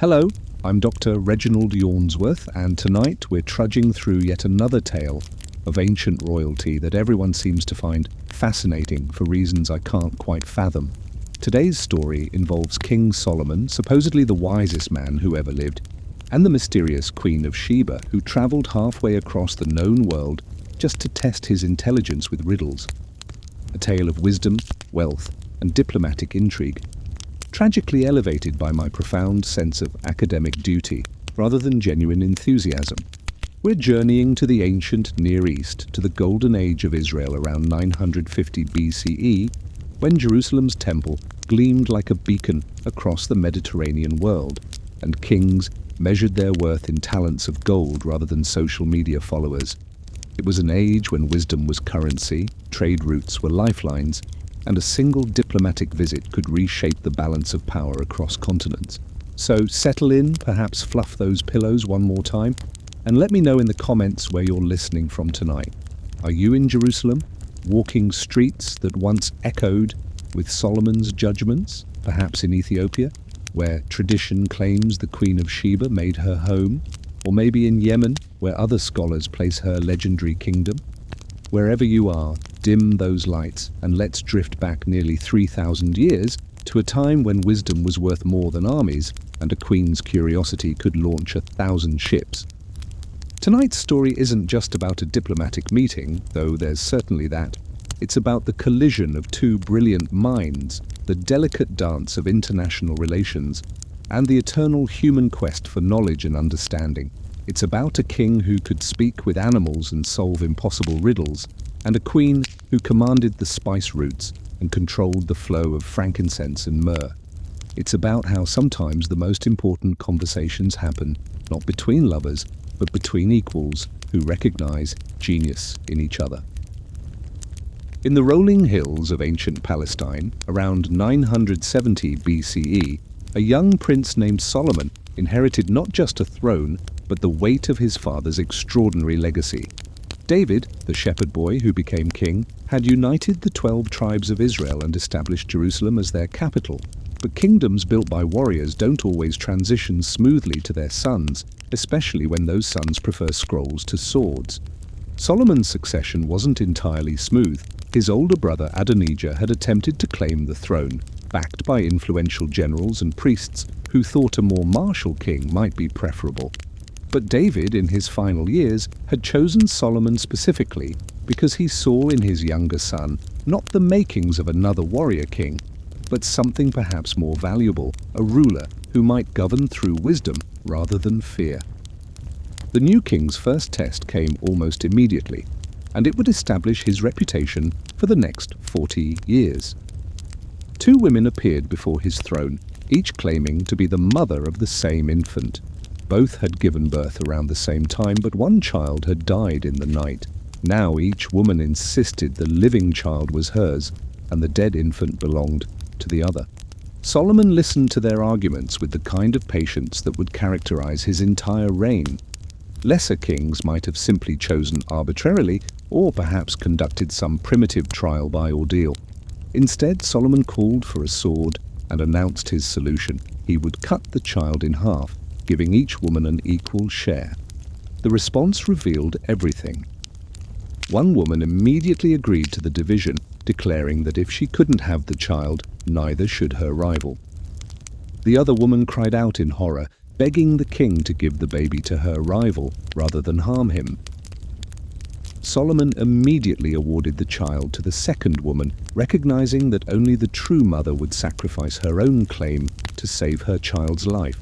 Hello, I'm Dr. Reginald Yawnsworth, and tonight we're trudging through yet another tale of ancient royalty that everyone seems to find fascinating for reasons I can't quite fathom. Today's story involves King Solomon, supposedly the wisest man who ever lived, and the mysterious Queen of Sheba, who traveled halfway across the known world just to test his intelligence with riddles. A tale of wisdom, wealth, and diplomatic intrigue, tragically elevated by my profound sense of academic duty rather than genuine enthusiasm. We're journeying to the ancient Near East, to the golden age of Israel around 950 BCE, when Jerusalem's temple gleamed like a beacon across the Mediterranean world, and kings measured their worth in talents of gold rather than social media followers. It was an age when wisdom was currency, trade routes were lifelines, and a single diplomatic visit could reshape the balance of power across continents. So settle in, perhaps fluff those pillows one more time, and let me know in the comments where you're listening from tonight. Are you in Jerusalem, walking streets that once echoed with Solomon's judgments, perhaps in Ethiopia, where tradition claims the Queen of Sheba made her home, or maybe in Yemen, where other scholars place her legendary kingdom? Wherever you are, dim those lights and let's drift back nearly 3,000 years to a time when wisdom was worth more than armies and a queen's curiosity could launch 1,000 ships. Tonight's story isn't just about a diplomatic meeting, though there's certainly that. It's about the collision of two brilliant minds, the delicate dance of international relations, and the eternal human quest for knowledge and understanding. It's about a king who could speak with animals and solve impossible riddles, and a queen who commanded the spice routes and controlled the flow of frankincense and myrrh. It's about how sometimes the most important conversations happen not between lovers, but between equals who recognize genius in each other. In the rolling hills of ancient Palestine, around 970 BCE, a young prince named Solomon inherited not just a throne, but the weight of his father's extraordinary legacy. David, the shepherd boy who became king, had united the 12 tribes of Israel and established Jerusalem as their capital. But kingdoms built by warriors don't always transition smoothly to their sons, especially when those sons prefer scrolls to swords. Solomon's succession wasn't entirely smooth. His older brother Adonijah had attempted to claim the throne, backed by influential generals and priests who thought a more martial king might be preferable. But David, in his final years, had chosen Solomon specifically because he saw in his younger son not the makings of another warrior king, but something perhaps more valuable, a ruler who might govern through wisdom rather than fear. The new king's first test came almost immediately, and it would establish his reputation for the next 40 years. Two women appeared before his throne, each claiming to be the mother of the same infant. Both had given birth around the same time, but one child had died in the night. Now each woman insisted the living child was hers, and the dead infant belonged to the other. Solomon listened to their arguments with the kind of patience that would characterize his entire reign. Lesser kings might have simply chosen arbitrarily, or perhaps conducted some primitive trial by ordeal. Instead, Solomon called for a sword and announced his solution. He would cut the child in half, giving each woman an equal share. The response revealed everything. One woman immediately agreed to the division, declaring that if she couldn't have the child, neither should her rival. The other woman cried out in horror, begging the king to give the baby to her rival rather than harm him. Solomon immediately awarded the child to the second woman, recognizing that only the true mother would sacrifice her own claim to save her child's life.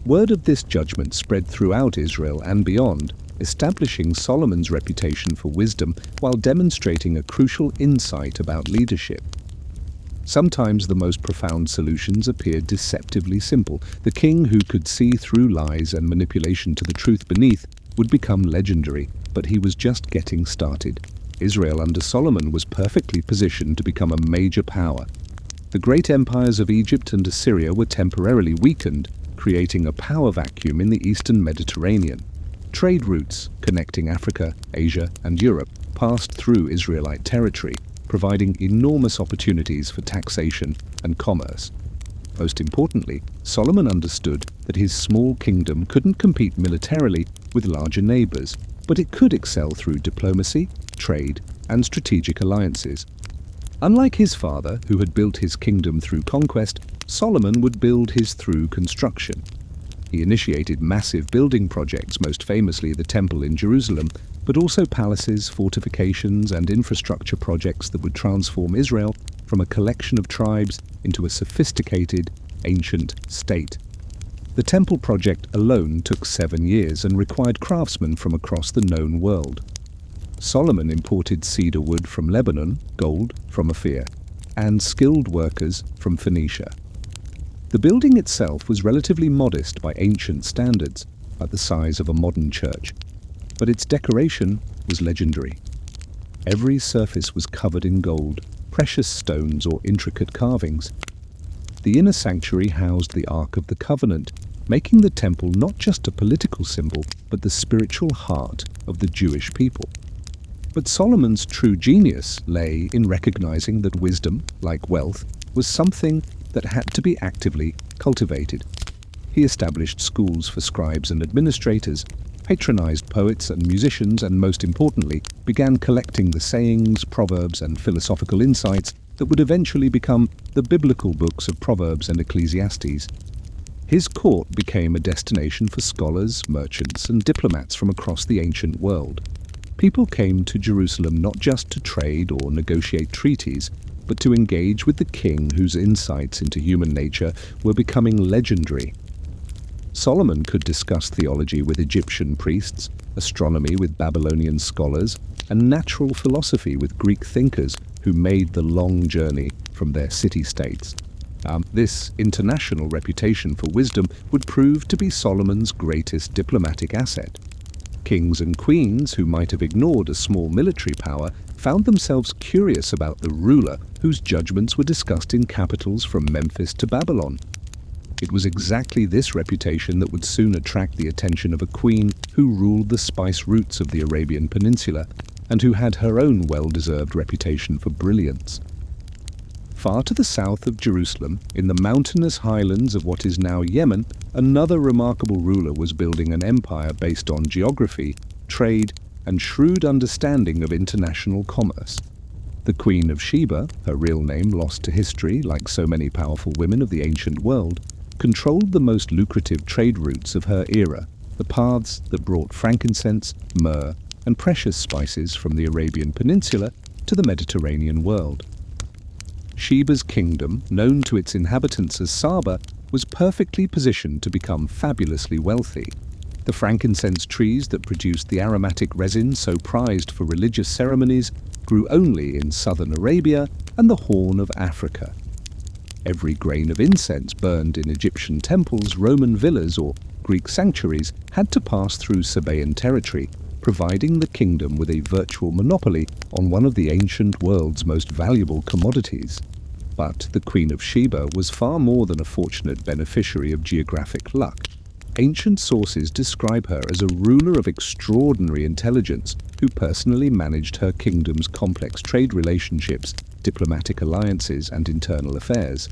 Word of this judgment spread throughout Israel and beyond, establishing Solomon's reputation for wisdom while demonstrating a crucial insight about leadership. Sometimes the most profound solutions appeared deceptively simple. The king who could see through lies and manipulation to the truth beneath would become legendary, but he was just getting started. Israel under Solomon was perfectly positioned to become a major power. The great empires of Egypt and Assyria were temporarily weakened, creating a power vacuum in the eastern Mediterranean. Trade routes connecting Africa, Asia, and Europe passed through Israelite territory, providing enormous opportunities for taxation and commerce. Most importantly, Solomon understood that his small kingdom couldn't compete militarily with larger neighbors, but it could excel through diplomacy, trade, and strategic alliances. Unlike his father, who had built his kingdom through conquest, Solomon would build his through construction. He initiated massive building projects, most famously the Temple in Jerusalem, but also palaces, fortifications, and infrastructure projects that would transform Israel from a collection of tribes into a sophisticated, ancient state. The Temple project alone took 7 years and required craftsmen from across the known world. Solomon imported cedar wood from Lebanon, gold from Ophir, and skilled workers from Phoenicia. The building itself was relatively modest by ancient standards, at the size of a modern church, but its decoration was legendary. Every surface was covered in gold, precious stones, or intricate carvings. The inner sanctuary housed the Ark of the Covenant, making the temple not just a political symbol, but the spiritual heart of the Jewish people. But Solomon's true genius lay in recognizing that wisdom, like wealth, was something that had to be actively cultivated. He established schools for scribes and administrators, patronized poets and musicians, and most importantly, began collecting the sayings, proverbs, and philosophical insights that would eventually become the biblical books of Proverbs and Ecclesiastes. His court became a destination for scholars, merchants, and diplomats from across the ancient world. People came to Jerusalem not just to trade or negotiate treaties, but to engage with the king whose insights into human nature were becoming legendary. Solomon could discuss theology with Egyptian priests, astronomy with Babylonian scholars, and natural philosophy with Greek thinkers who made the long journey from their city-states. This international reputation for wisdom would prove to be Solomon's greatest diplomatic asset. Kings and queens who might have ignored a small military power found themselves curious about the ruler whose judgments were discussed in capitals from Memphis to Babylon. It was exactly this reputation that would soon attract the attention of a queen who ruled the spice routes of the Arabian Peninsula and who had her own well-deserved reputation for brilliance. Far to the south of Jerusalem, in the mountainous highlands of what is now Yemen, another remarkable ruler was building an empire based on geography, trade, and shrewd understanding of international commerce. The Queen of Sheba, her real name lost to history like so many powerful women of the ancient world, controlled the most lucrative trade routes of her era, the paths that brought frankincense, myrrh, and precious spices from the Arabian Peninsula to the Mediterranean world. Sheba's kingdom, known to its inhabitants as Saba, was perfectly positioned to become fabulously wealthy. The frankincense trees that produced the aromatic resin so prized for religious ceremonies grew only in southern Arabia and the Horn of Africa. Every grain of incense burned in Egyptian temples, Roman villas, or Greek sanctuaries had to pass through Sabaean territory, providing the kingdom with a virtual monopoly on one of the ancient world's most valuable commodities. But the Queen of Sheba was far more than a fortunate beneficiary of geographic luck. Ancient sources describe her as a ruler of extraordinary intelligence who personally managed her kingdom's complex trade relationships, diplomatic alliances, and internal affairs.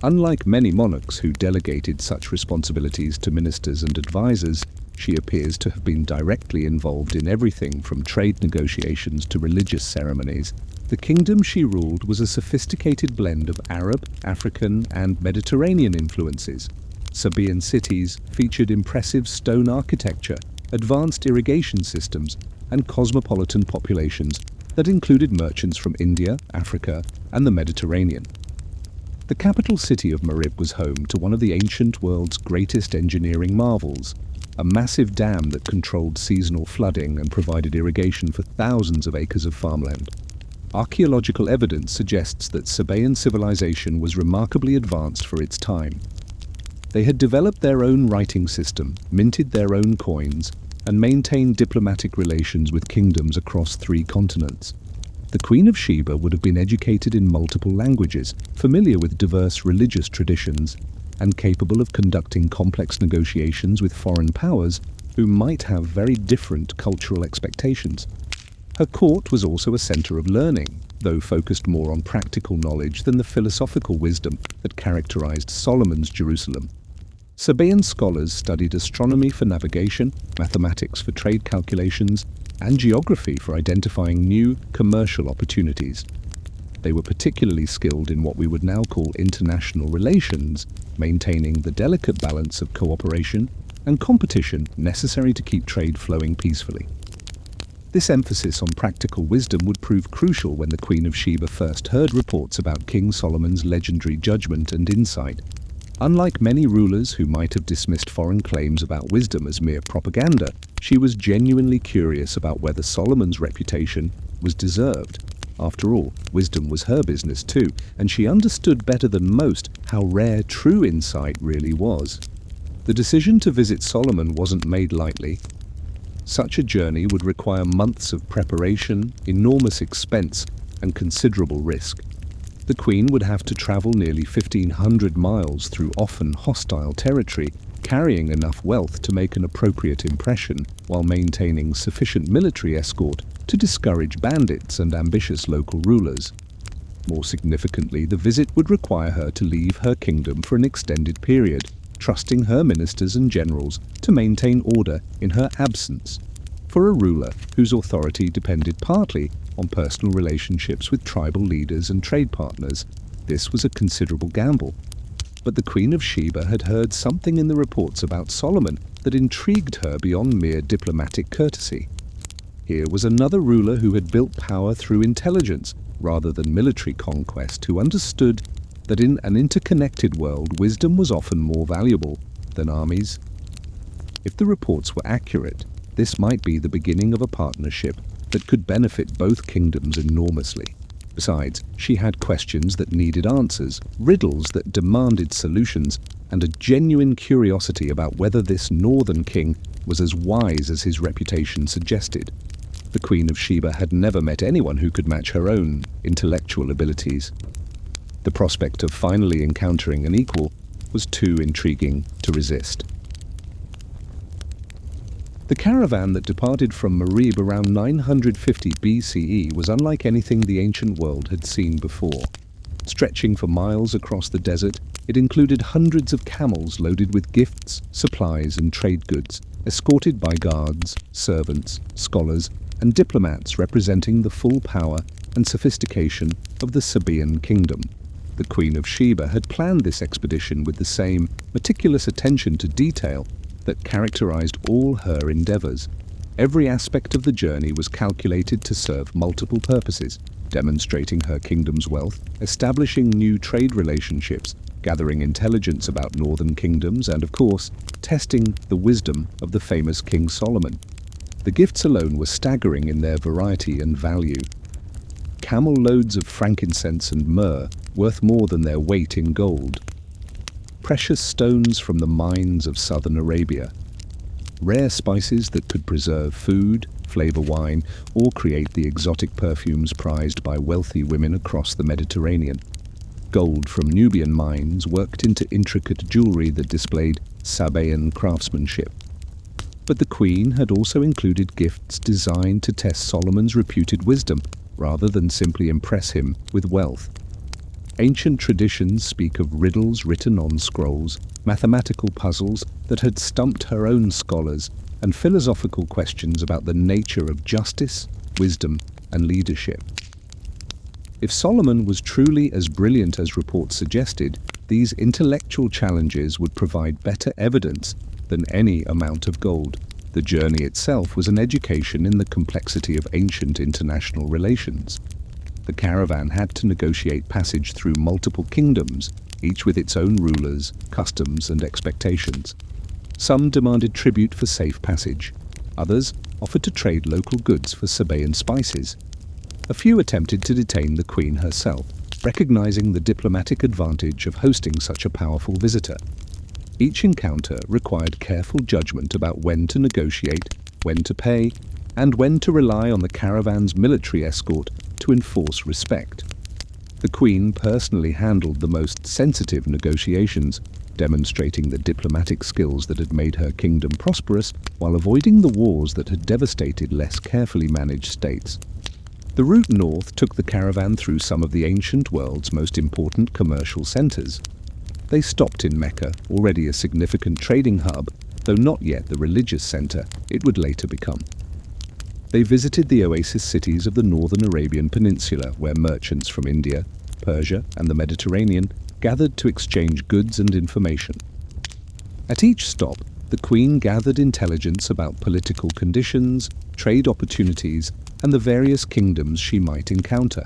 Unlike many monarchs who delegated such responsibilities to ministers and advisors, she appears to have been directly involved in everything from trade negotiations to religious ceremonies. The kingdom she ruled was a sophisticated blend of Arab, African, and Mediterranean influences. Sabaean cities featured impressive stone architecture, advanced irrigation systems, and cosmopolitan populations that included merchants from India, Africa, and the Mediterranean. The capital city of Marib was home to one of the ancient world's greatest engineering marvels, a massive dam that controlled seasonal flooding and provided irrigation for thousands of acres of farmland. Archaeological evidence suggests that Sabaean civilization was remarkably advanced for its time. They had developed their own writing system, minted their own coins, and maintained diplomatic relations with kingdoms across 3 continents. The Queen of Sheba would have been educated in multiple languages, familiar with diverse religious traditions, and capable of conducting complex negotiations with foreign powers who might have very different cultural expectations. Her court was also a center of learning. though focused more on practical knowledge than the philosophical wisdom that characterized Solomon's Jerusalem. Sabaean scholars studied astronomy for navigation, mathematics for trade calculations, and geography for identifying new commercial opportunities. They were particularly skilled in what we would now call international relations, maintaining the delicate balance of cooperation and competition necessary to keep trade flowing peacefully. This emphasis on practical wisdom would prove crucial when the Queen of Sheba first heard reports about King Solomon's legendary judgment and insight. Unlike many rulers who might have dismissed foreign claims about wisdom as mere propaganda, she was genuinely curious about whether Solomon's reputation was deserved. After all, wisdom was her business too, and she understood better than most how rare true insight really was. The decision to visit Solomon wasn't made lightly. Such a journey would require months of preparation, enormous expense, and considerable risk. The Queen would have to travel nearly 1,500 miles through often hostile territory, carrying enough wealth to make an appropriate impression while maintaining sufficient military escort to discourage bandits and ambitious local rulers. More significantly, the visit would require her to leave her kingdom for an extended period, trusting her ministers and generals to maintain order in her absence. For a ruler whose authority depended partly on personal relationships with tribal leaders and trade partners, this was a considerable gamble. But the Queen of Sheba had heard something in the reports about Solomon that intrigued her beyond mere diplomatic courtesy. Here was another ruler who had built power through intelligence rather than military conquest, who understood that in an interconnected world, wisdom was often more valuable than armies. If the reports were accurate, this might be the beginning of a partnership that could benefit both kingdoms enormously. Besides, she had questions that needed answers, riddles that demanded solutions, and a genuine curiosity about whether this northern king was as wise as his reputation suggested. The Queen of Sheba had never met anyone who could match her own intellectual abilities. The prospect of finally encountering an equal was too intriguing to resist. The caravan that departed from Marib around 950 BCE was unlike anything the ancient world had seen before. Stretching for miles across the desert, it included hundreds of camels loaded with gifts, supplies, and trade goods, escorted by guards, servants, scholars, and diplomats representing the full power and sophistication of the Sabaean kingdom. The Queen of Sheba had planned this expedition with the same meticulous attention to detail that characterized all her endeavors. Every aspect of the journey was calculated to serve multiple purposes, demonstrating her kingdom's wealth, establishing new trade relationships, gathering intelligence about northern kingdoms, and of course, testing the wisdom of the famous King Solomon. The gifts alone were staggering in their variety and value. Camel loads of frankincense and myrrh, worth more than their weight in gold. Precious stones from the mines of southern Arabia. Rare spices that could preserve food, flavor wine, or create the exotic perfumes prized by wealthy women across the Mediterranean. Gold from Nubian mines worked into intricate jewelry that displayed Sabaean craftsmanship. But the Queen had also included gifts designed to test Solomon's reputed wisdom, rather than simply impress him with wealth. Ancient traditions speak of riddles written on scrolls, mathematical puzzles that had stumped her own scholars, and philosophical questions about the nature of justice, wisdom, and leadership. If Solomon was truly as brilliant as reports suggested, these intellectual challenges would provide better evidence than any amount of gold. The journey itself was an education in the complexity of ancient international relations. The caravan had to negotiate passage through multiple kingdoms, each with its own rulers, customs, and expectations. Some demanded tribute for safe passage. Others offered to trade local goods for Sabaean spices. A few attempted to detain the Queen herself, recognizing the diplomatic advantage of hosting such a powerful visitor. Each encounter required careful judgment about when to negotiate, when to pay, and when to rely on the caravan's military escort to enforce respect. The Queen personally handled the most sensitive negotiations, demonstrating the diplomatic skills that had made her kingdom prosperous while avoiding the wars that had devastated less carefully managed states. The route north took the caravan through some of the ancient world's most important commercial centers. They stopped in Mecca, already a significant trading hub, though not yet the religious center it would later become. They visited the oasis cities of the northern Arabian Peninsula, where merchants from India, Persia, and the Mediterranean gathered to exchange goods and information. At each stop, the Queen gathered intelligence about political conditions, trade opportunities, and the various kingdoms she might encounter.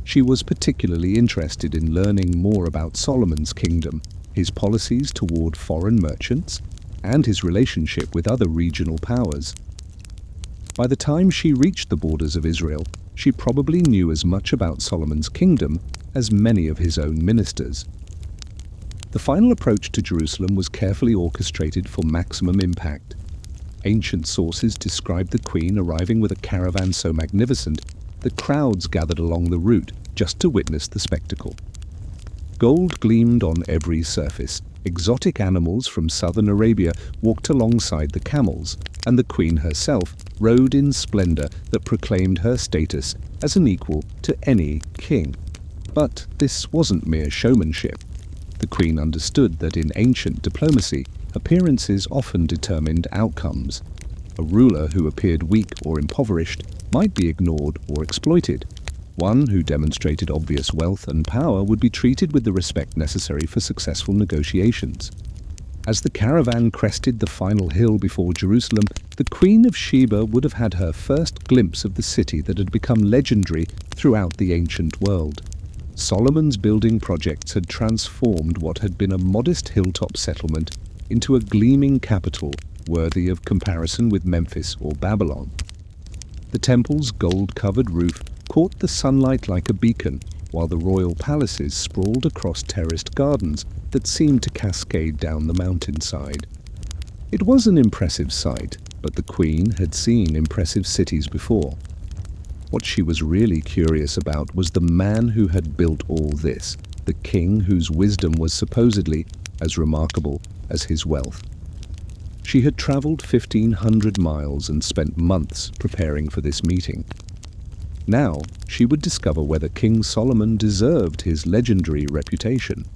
She was particularly interested in learning more about Solomon's kingdom, his policies toward foreign merchants, and his relationship with other regional powers. By the time she reached the borders of Israel, she probably knew as much about Solomon's kingdom as many of his own ministers. The final approach to Jerusalem was carefully orchestrated for maximum impact. Ancient sources describe the Queen arriving with a caravan so magnificent that crowds gathered along the route just to witness the spectacle. Gold gleamed on every surface. Exotic animals from southern Arabia walked alongside the camels, and the Queen herself rode in splendor that proclaimed her status as an equal to any king. But this wasn't mere showmanship. The Queen understood that in ancient diplomacy, appearances often determined outcomes. A ruler who appeared weak or impoverished might be ignored or exploited. One who demonstrated obvious wealth and power would be treated with the respect necessary for successful negotiations. As the caravan crested the final hill before Jerusalem, the Queen of Sheba would have had her first glimpse of the city that had become legendary throughout the ancient world. Solomon's building projects had transformed what had been a modest hilltop settlement into a gleaming capital worthy of comparison with Memphis or Babylon. The temple's gold-covered roof caught the sunlight like a beacon, while the royal palaces sprawled across terraced gardens that seemed to cascade down the mountainside. It was an impressive sight, but the Queen had seen impressive cities before. What she was really curious about was the man who had built all this, the king whose wisdom was supposedly as remarkable as his wealth. She had traveled 1,500 miles and spent months preparing for this meeting. Now she would discover whether King Solomon deserved his legendary reputation.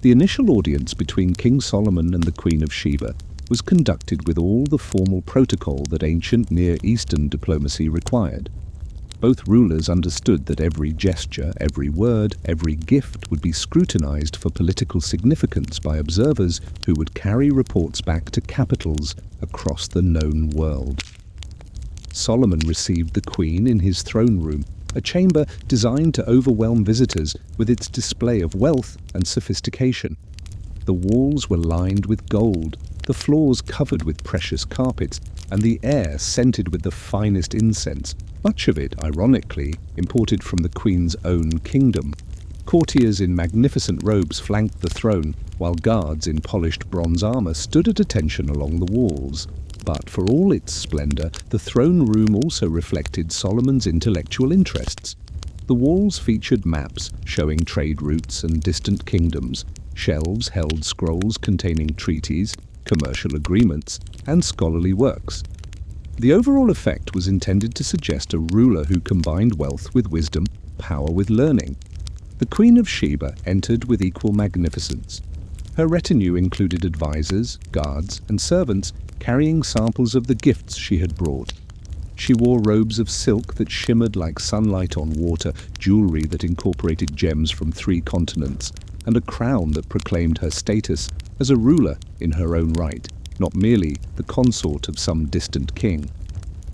The initial audience between King Solomon and the Queen of Sheba was conducted with all the formal protocol that ancient Near Eastern diplomacy required. Both rulers understood that every gesture, every word, every gift would be scrutinized for political significance by observers who would carry reports back to capitals across the known world. Solomon received the Queen in his throne room, a chamber designed to overwhelm visitors with its display of wealth and sophistication. The walls were lined with gold, the floors covered with precious carpets, and the air scented with the finest incense, much of it, ironically, imported from the Queen's own kingdom. Courtiers in magnificent robes flanked the throne, while guards in polished bronze armor stood at attention along the walls. But for all its splendor, the throne room also reflected Solomon's intellectual interests. The walls featured maps showing trade routes and distant kingdoms. Shelves held scrolls containing treaties, commercial agreements, and scholarly works. The overall effect was intended to suggest a ruler who combined wealth with wisdom, power with learning. The Queen of Sheba entered with equal magnificence. Her retinue included advisors, guards, and servants carrying samples of the gifts she had brought. She wore robes of silk that shimmered like sunlight on water, jewelry that incorporated gems from 3 continents, and a crown that proclaimed her status as a ruler in her own right, not merely the consort of some distant king.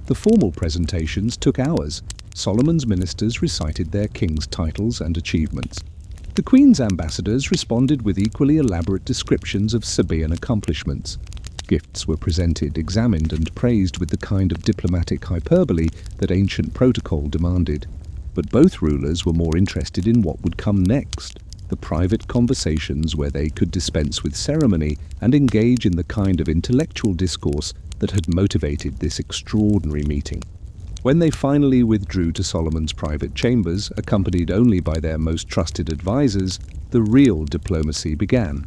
The formal presentations took hours. Solomon's ministers recited their king's titles and achievements. The Queen's ambassadors responded with equally elaborate descriptions of Sabaean accomplishments. Gifts were presented, examined, and praised with the kind of diplomatic hyperbole that ancient protocol demanded. But both rulers were more interested in what would come next, the private conversations where they could dispense with ceremony and engage in the kind of intellectual discourse that had motivated this extraordinary meeting. When they finally withdrew to Solomon's private chambers, accompanied only by their most trusted advisors, the real diplomacy began.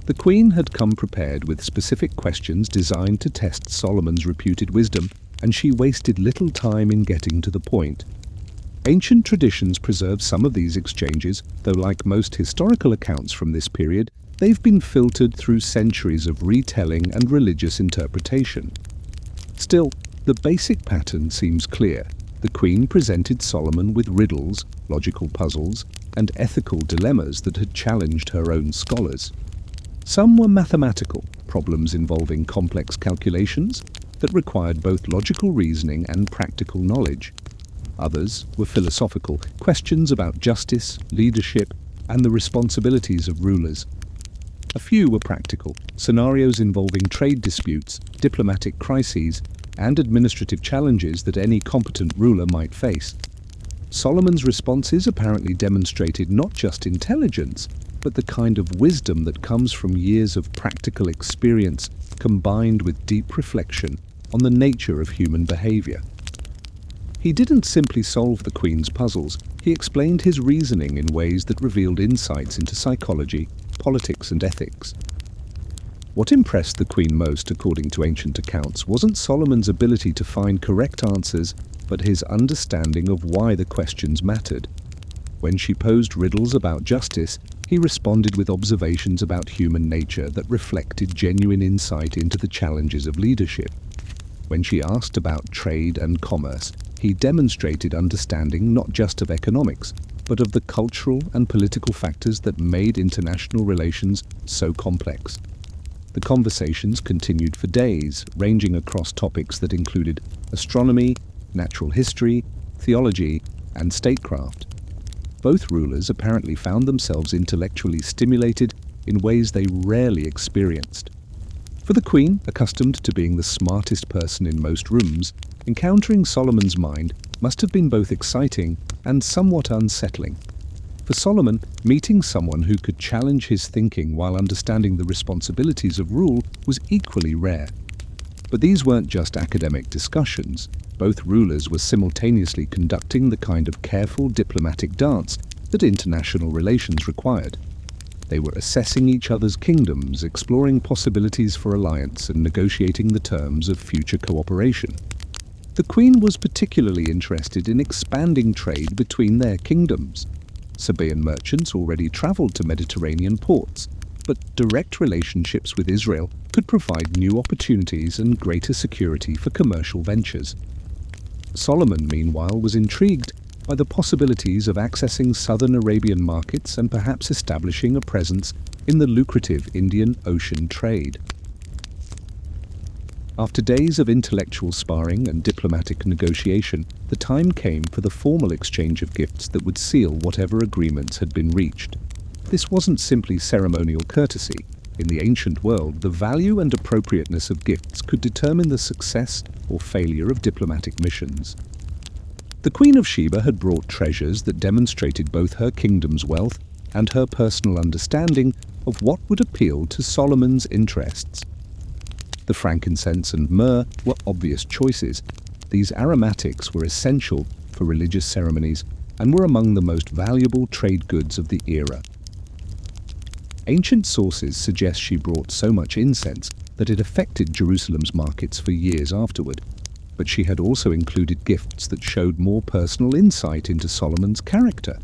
The Queen had come prepared with specific questions designed to test Solomon's reputed wisdom and she wasted little time in getting to the point. Ancient traditions preserve some of these exchanges, though like most historical accounts from this period, they've been filtered through centuries of retelling and religious interpretation. Still, the basic pattern seems clear. The Queen presented Solomon with riddles, logical puzzles, and ethical dilemmas that had challenged her own scholars. Some were mathematical, problems involving complex calculations that required both logical reasoning and practical knowledge. Others were philosophical, questions about justice, leadership, and the responsibilities of rulers. A few were practical, scenarios involving trade disputes, diplomatic crises, and administrative challenges that any competent ruler might face. Solomon's responses apparently demonstrated not just intelligence, but the kind of wisdom that comes from years of practical experience combined with deep reflection on the nature of human behavior. He didn't simply solve the Queen's puzzles, he explained his reasoning in ways that revealed insights into psychology, politics, and ethics. What impressed the Queen most, according to ancient accounts, wasn't Solomon's ability to find correct answers, but his understanding of why the questions mattered. When she posed riddles about justice, he responded with observations about human nature that reflected genuine insight into the challenges of leadership. When she asked about trade and commerce, he demonstrated understanding not just of economics, but of the cultural and political factors that made international relations so complex. The conversations continued for days, ranging across topics that included astronomy, natural history, theology, and statecraft. Both rulers apparently found themselves intellectually stimulated in ways they rarely experienced. For the Queen, accustomed to being the smartest person in most rooms, encountering Solomon's mind must have been both exciting and somewhat unsettling. For Solomon, meeting someone who could challenge his thinking while understanding the responsibilities of rule was equally rare. But these weren't just academic discussions. Both rulers were simultaneously conducting the kind of careful diplomatic dance that international relations required. They were assessing each other's kingdoms, exploring possibilities for alliance, and negotiating the terms of future cooperation. The Queen was particularly interested in expanding trade between their kingdoms. Sabaean merchants already traveled to Mediterranean ports, but direct relationships with Israel could provide new opportunities and greater security for commercial ventures. Solomon, meanwhile, was intrigued by the possibilities of accessing southern Arabian markets and perhaps establishing a presence in the lucrative Indian Ocean trade. After days of intellectual sparring and diplomatic negotiation, the time came for the formal exchange of gifts that would seal whatever agreements had been reached. This wasn't simply ceremonial courtesy. In the ancient world, the value and appropriateness of gifts could determine the success or failure of diplomatic missions. The Queen of Sheba had brought treasures that demonstrated both her kingdom's wealth and her personal understanding of what would appeal to Solomon's interests. The frankincense and myrrh were obvious choices. These aromatics were essential for religious ceremonies and were among the most valuable trade goods of the era. Ancient sources suggest she brought so much incense that it affected Jerusalem's markets for years afterward. But she had also included gifts that showed more personal insight into Solomon's character.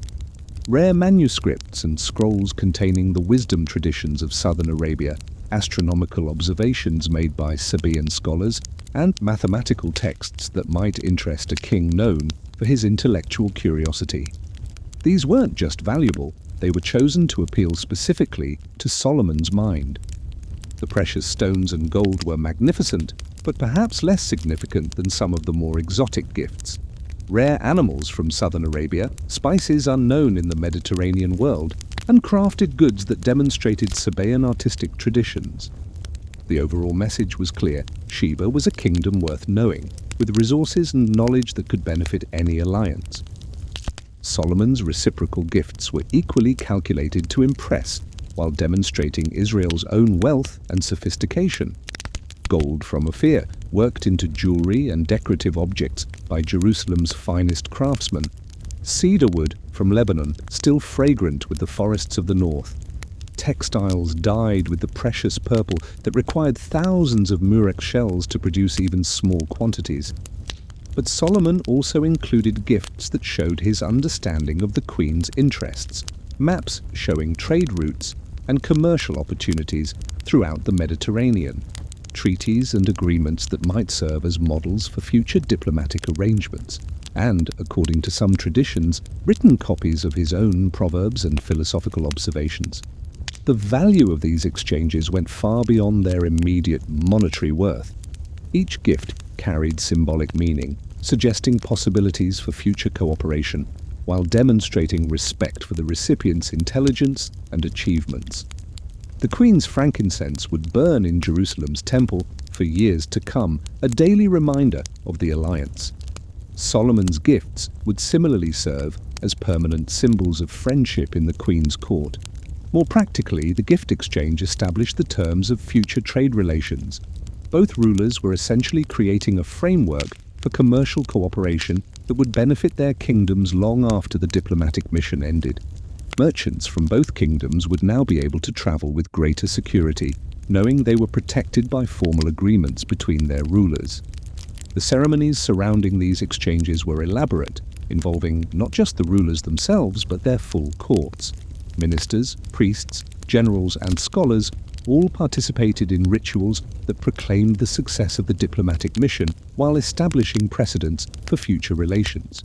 Rare manuscripts and scrolls containing the wisdom traditions of southern Arabia, astronomical observations made by Sabaean scholars, and mathematical texts that might interest a king known for his intellectual curiosity. These weren't just valuable, they were chosen to appeal specifically to Solomon's mind. The precious stones and gold were magnificent, but perhaps less significant than some of the more exotic gifts. Rare animals from southern Arabia, spices unknown in the Mediterranean world, and crafted goods that demonstrated Sabaean artistic traditions. The overall message was clear: Sheba was a kingdom worth knowing, with resources and knowledge that could benefit any alliance. Solomon's reciprocal gifts were equally calculated to impress, while demonstrating Israel's own wealth and sophistication. Gold from Ophir, worked into jewelry and decorative objects by Jerusalem's finest craftsmen. Cedar wood from Lebanon, still fragrant with the forests of the north. textiles dyed with the precious purple that required thousands of murex shells to produce even small quantities. But Solomon also included gifts that showed his understanding of the queen's interests, maps showing trade routes and commercial opportunities throughout the Mediterranean, treaties and agreements that might serve as models for future diplomatic arrangements, and, according to some traditions, written copies of his own proverbs and philosophical observations. The value of these exchanges went far beyond their immediate monetary worth. Each gift carried symbolic meaning, suggesting possibilities for future cooperation, while demonstrating respect for the recipient's intelligence and achievements. The Queen's frankincense would burn in Jerusalem's temple for years to come, a daily reminder of the alliance. Solomon's gifts would similarly serve as permanent symbols of friendship in the Queen's court. More practically, the gift exchange established the terms of future trade relations. Both rulers were essentially creating a framework for commercial cooperation that would benefit their kingdoms long after the diplomatic mission ended. Merchants from both kingdoms would now be able to travel with greater security, knowing they were protected by formal agreements between their rulers. The ceremonies surrounding these exchanges were elaborate, involving not just the rulers themselves but their full courts. Ministers, priests, generals, and scholars all participated in rituals that proclaimed the success of the diplomatic mission while establishing precedents for future relations.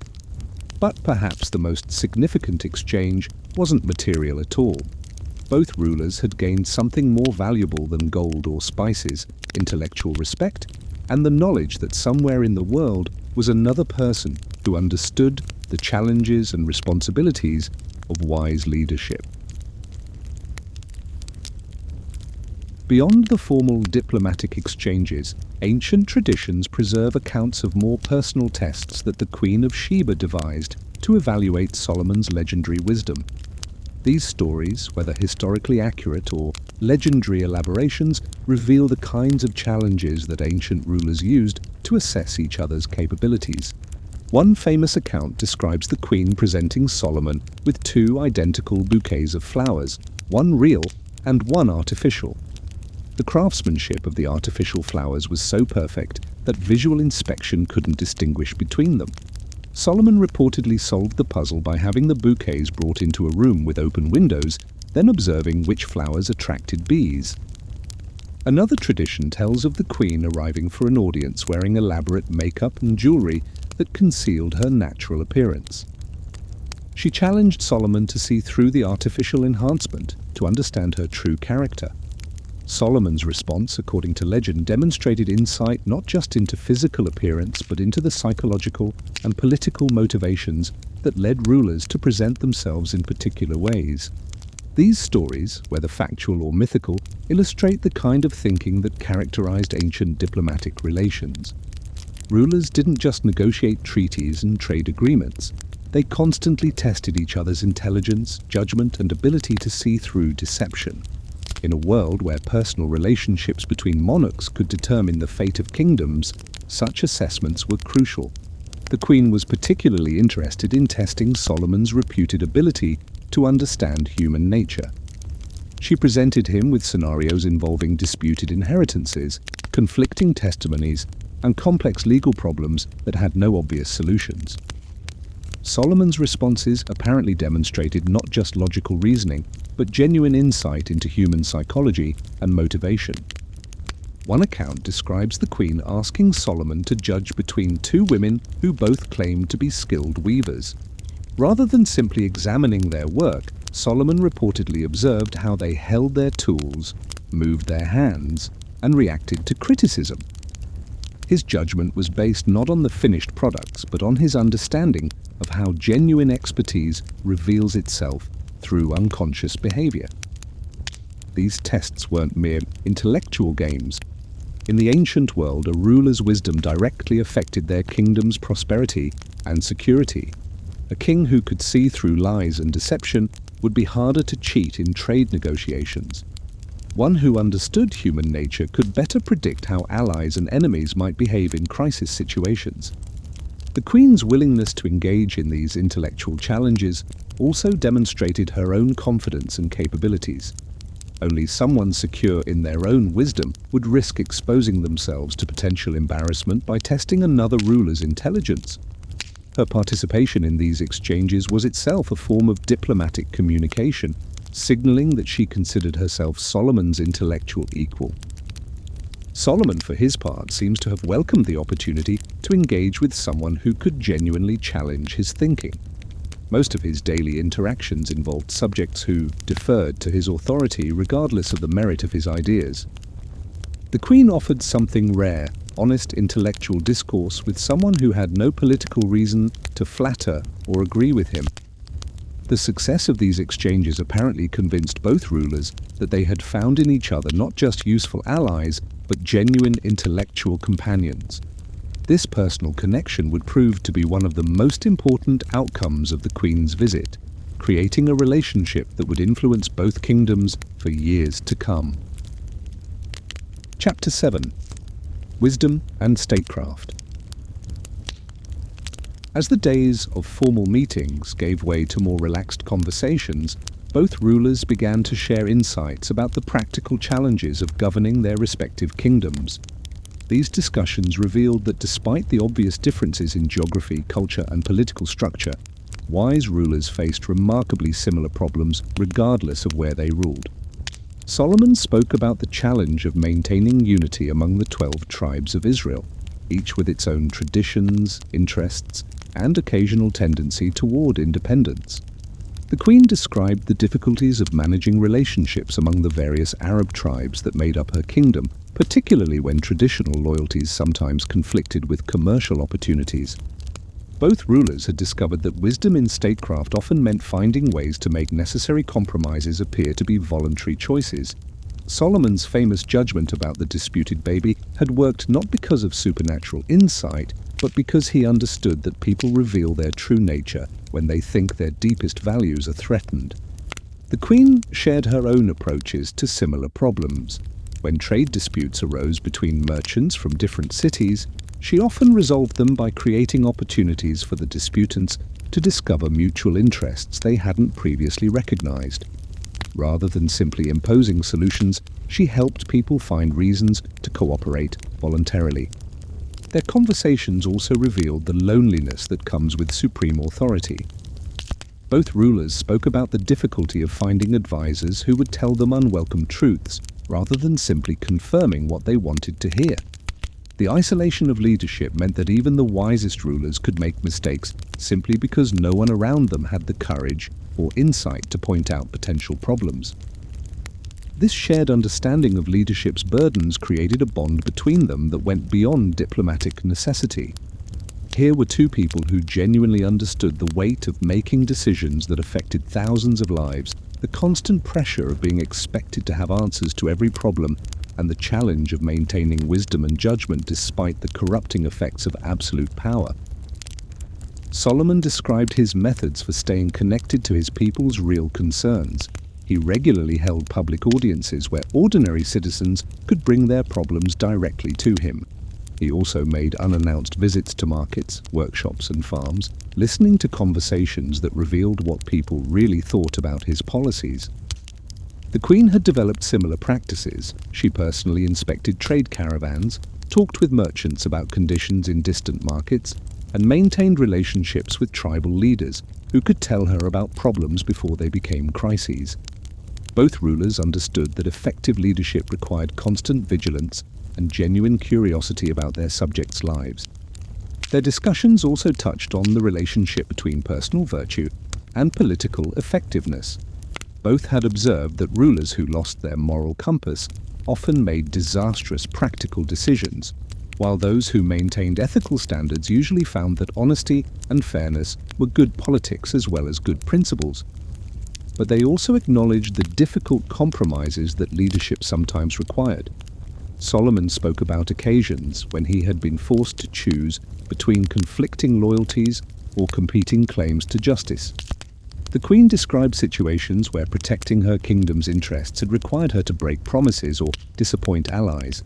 But perhaps the most significant exchange wasn't material at all. Both rulers had gained something more valuable than gold or spices: intellectual respect and the knowledge that somewhere in the world was another person who understood the challenges and responsibilities of wise leadership. Beyond the formal diplomatic exchanges, ancient traditions preserve accounts of more personal tests that the Queen of Sheba devised to evaluate Solomon's legendary wisdom. These stories, whether historically accurate or legendary elaborations, reveal the kinds of challenges that ancient rulers used to assess each other's capabilities. One famous account describes the Queen presenting Solomon with two identical bouquets of flowers, one real and one artificial. The craftsmanship of the artificial flowers was so perfect that visual inspection couldn't distinguish between them. Solomon reportedly solved the puzzle by having the bouquets brought into a room with open windows, then observing which flowers attracted bees. Another tradition tells of the Queen arriving for an audience wearing elaborate makeup and jewelry that concealed her natural appearance. She challenged Solomon to see through the artificial enhancement to understand her true character. Solomon's response, according to legend, demonstrated insight not just into physical appearance but into the psychological and political motivations that led rulers to present themselves in particular ways. These stories, whether factual or mythical, illustrate the kind of thinking that characterized ancient diplomatic relations. Rulers didn't just negotiate treaties and trade agreements. They constantly tested each other's intelligence, judgment, and ability to see through deception. In a world where personal relationships between monarchs could determine the fate of kingdoms, such assessments were crucial. The Queen was particularly interested in testing Solomon's reputed ability to understand human nature. She presented him with scenarios involving disputed inheritances, conflicting testimonies, and complex legal problems that had no obvious solutions. Solomon's responses apparently demonstrated not just logical reasoning, but genuine insight into human psychology and motivation. One account describes the Queen asking Solomon to judge between two women who both claimed to be skilled weavers. Rather than simply examining their work, Solomon reportedly observed how they held their tools, moved their hands, and reacted to criticism. His judgment was based not on the finished products, but on his understanding of how genuine expertise reveals itself through unconscious behavior. These tests weren't mere intellectual games. In the ancient world, a ruler's wisdom directly affected their kingdom's prosperity and security. A king who could see through lies and deception would be harder to cheat in trade negotiations. One who understood human nature could better predict how allies and enemies might behave in crisis situations. The Queen's willingness to engage in these intellectual challenges also demonstrated her own confidence and capabilities. Only someone secure in their own wisdom would risk exposing themselves to potential embarrassment by testing another ruler's intelligence. Her participation in these exchanges was itself a form of diplomatic communication, signaling that she considered herself Solomon's intellectual equal. Solomon, for his part, seems to have welcomed the opportunity to engage with someone who could genuinely challenge his thinking. Most of his daily interactions involved subjects who deferred to his authority regardless of the merit of his ideas. The Queen offered something rare, honest intellectual discourse with someone who had no political reason to flatter or agree with him. The success of these exchanges apparently convinced both rulers that they had found in each other not just useful allies, but genuine intellectual companions. This personal connection would prove to be one of the most important outcomes of the Queen's visit, creating a relationship that would influence both kingdoms for years to come. Chapter 7. Wisdom and Statecraft. As the days of formal meetings gave way to more relaxed conversations, both rulers began to share insights about the practical challenges of governing their respective kingdoms. These discussions revealed that despite the obvious differences in geography, culture, and political structure, wise rulers faced remarkably similar problems regardless of where they ruled. Solomon spoke about the challenge of maintaining unity among the 12 tribes of Israel, each with its own traditions, interests, and occasional tendency toward independence. The Queen described the difficulties of managing relationships among the various Arab tribes that made up her kingdom, particularly when traditional loyalties sometimes conflicted with commercial opportunities. Both rulers had discovered that wisdom in statecraft often meant finding ways to make necessary compromises appear to be voluntary choices. Solomon's famous judgment about the disputed baby had worked not because of supernatural insight, but because he understood that people reveal their true nature when they think their deepest values are threatened. The Queen shared her own approaches to similar problems. When trade disputes arose between merchants from different cities, she often resolved them by creating opportunities for the disputants to discover mutual interests they hadn't previously recognized. Rather than simply imposing solutions, she helped people find reasons to cooperate voluntarily. Their conversations also revealed the loneliness that comes with supreme authority. Both rulers spoke about the difficulty of finding advisors who would tell them unwelcome truths, rather than simply confirming what they wanted to hear. The isolation of leadership meant that even the wisest rulers could make mistakes simply because no one around them had the courage or insight to point out potential problems. This shared understanding of leadership's burdens created a bond between them that went beyond diplomatic necessity. Here were two people who genuinely understood the weight of making decisions that affected thousands of lives, the constant pressure of being expected to have answers to every problem, and the challenge of maintaining wisdom and judgment despite the corrupting effects of absolute power. Solomon described his methods for staying connected to his people's real concerns. He regularly held public audiences where ordinary citizens could bring their problems directly to him. He also made unannounced visits to markets, workshops, and farms, listening to conversations that revealed what people really thought about his policies. The Queen had developed similar practices. She personally inspected trade caravans, talked with merchants about conditions in distant markets, and maintained relationships with tribal leaders who could tell her about problems before they became crises. Both rulers understood that effective leadership required constant vigilance and genuine curiosity about their subjects' lives. Their discussions also touched on the relationship between personal virtue and political effectiveness. Both had observed that rulers who lost their moral compass often made disastrous practical decisions, while those who maintained ethical standards usually found that honesty and fairness were good politics as well as good principles. But they also acknowledged the difficult compromises that leadership sometimes required. Solomon spoke about occasions when he had been forced to choose between conflicting loyalties or competing claims to justice. The Queen described situations where protecting her kingdom's interests had required her to break promises or disappoint allies.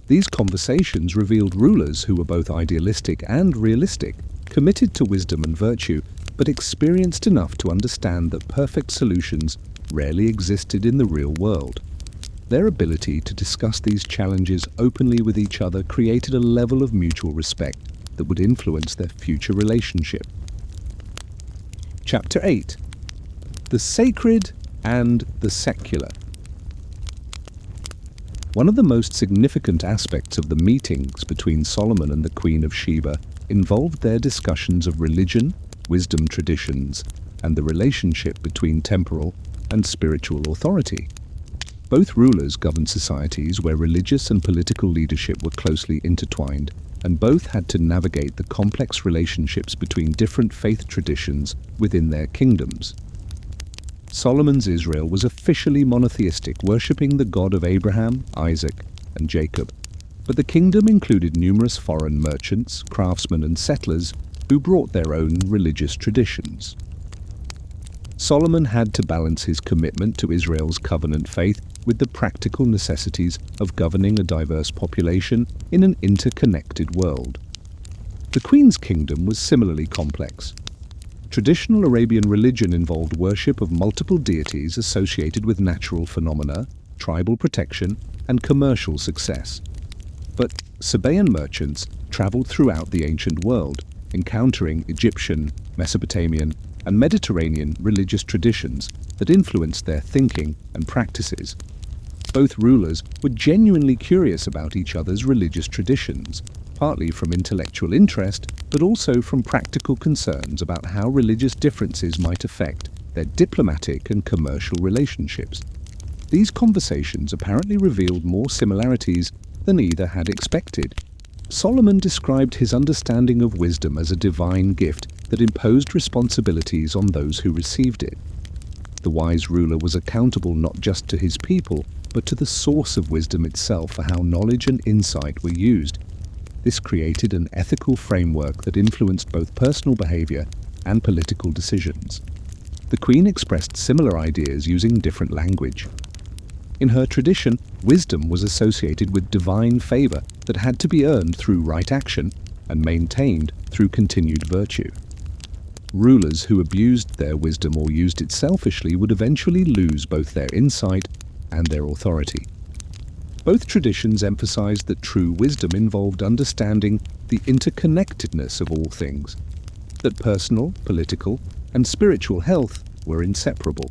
These conversations revealed rulers who were both idealistic and realistic, committed to wisdom and virtue, but experienced enough to understand that perfect solutions rarely existed in the real world. Their ability to discuss these challenges openly with each other created a level of mutual respect that would influence their future relationship. Chapter 8. The Sacred and the Secular. One of the most significant aspects of the meetings between Solomon and the Queen of Sheba involved their discussions of religion, wisdom traditions, and the relationship between temporal and spiritual authority. Both rulers governed societies where religious and political leadership were closely intertwined, and both had to navigate the complex relationships between different faith traditions within their kingdoms. Solomon's Israel was officially monotheistic, worshipping the God of Abraham, Isaac, and Jacob. But the kingdom included numerous foreign merchants, craftsmen, and settlers who brought their own religious traditions. Solomon had to balance his commitment to Israel's covenant faith with the practical necessities of governing a diverse population in an interconnected world. The Queen's kingdom was similarly complex. Traditional Arabian religion involved worship of multiple deities associated with natural phenomena, tribal protection, and commercial success. But Sabaean merchants traveled throughout the ancient world, encountering Egyptian, Mesopotamian, and Mediterranean religious traditions that influenced their thinking and practices. Both rulers were genuinely curious about each other's religious traditions, partly from intellectual interest, but also from practical concerns about how religious differences might affect their diplomatic and commercial relationships. These conversations apparently revealed more similarities than either had expected. Solomon described his understanding of wisdom as a divine gift that imposed responsibilities on those who received it. The wise ruler was accountable not just to his people, but to the source of wisdom itself for how knowledge and insight were used. This created an ethical framework that influenced both personal behavior and political decisions. The Queen expressed similar ideas using different language. In her tradition, wisdom was associated with divine favor that had to be earned through right action and maintained through continued virtue. Rulers who abused their wisdom or used it selfishly would eventually lose both their insight and their authority. Both traditions emphasized that true wisdom involved understanding the interconnectedness of all things, that personal, political, and spiritual health were inseparable.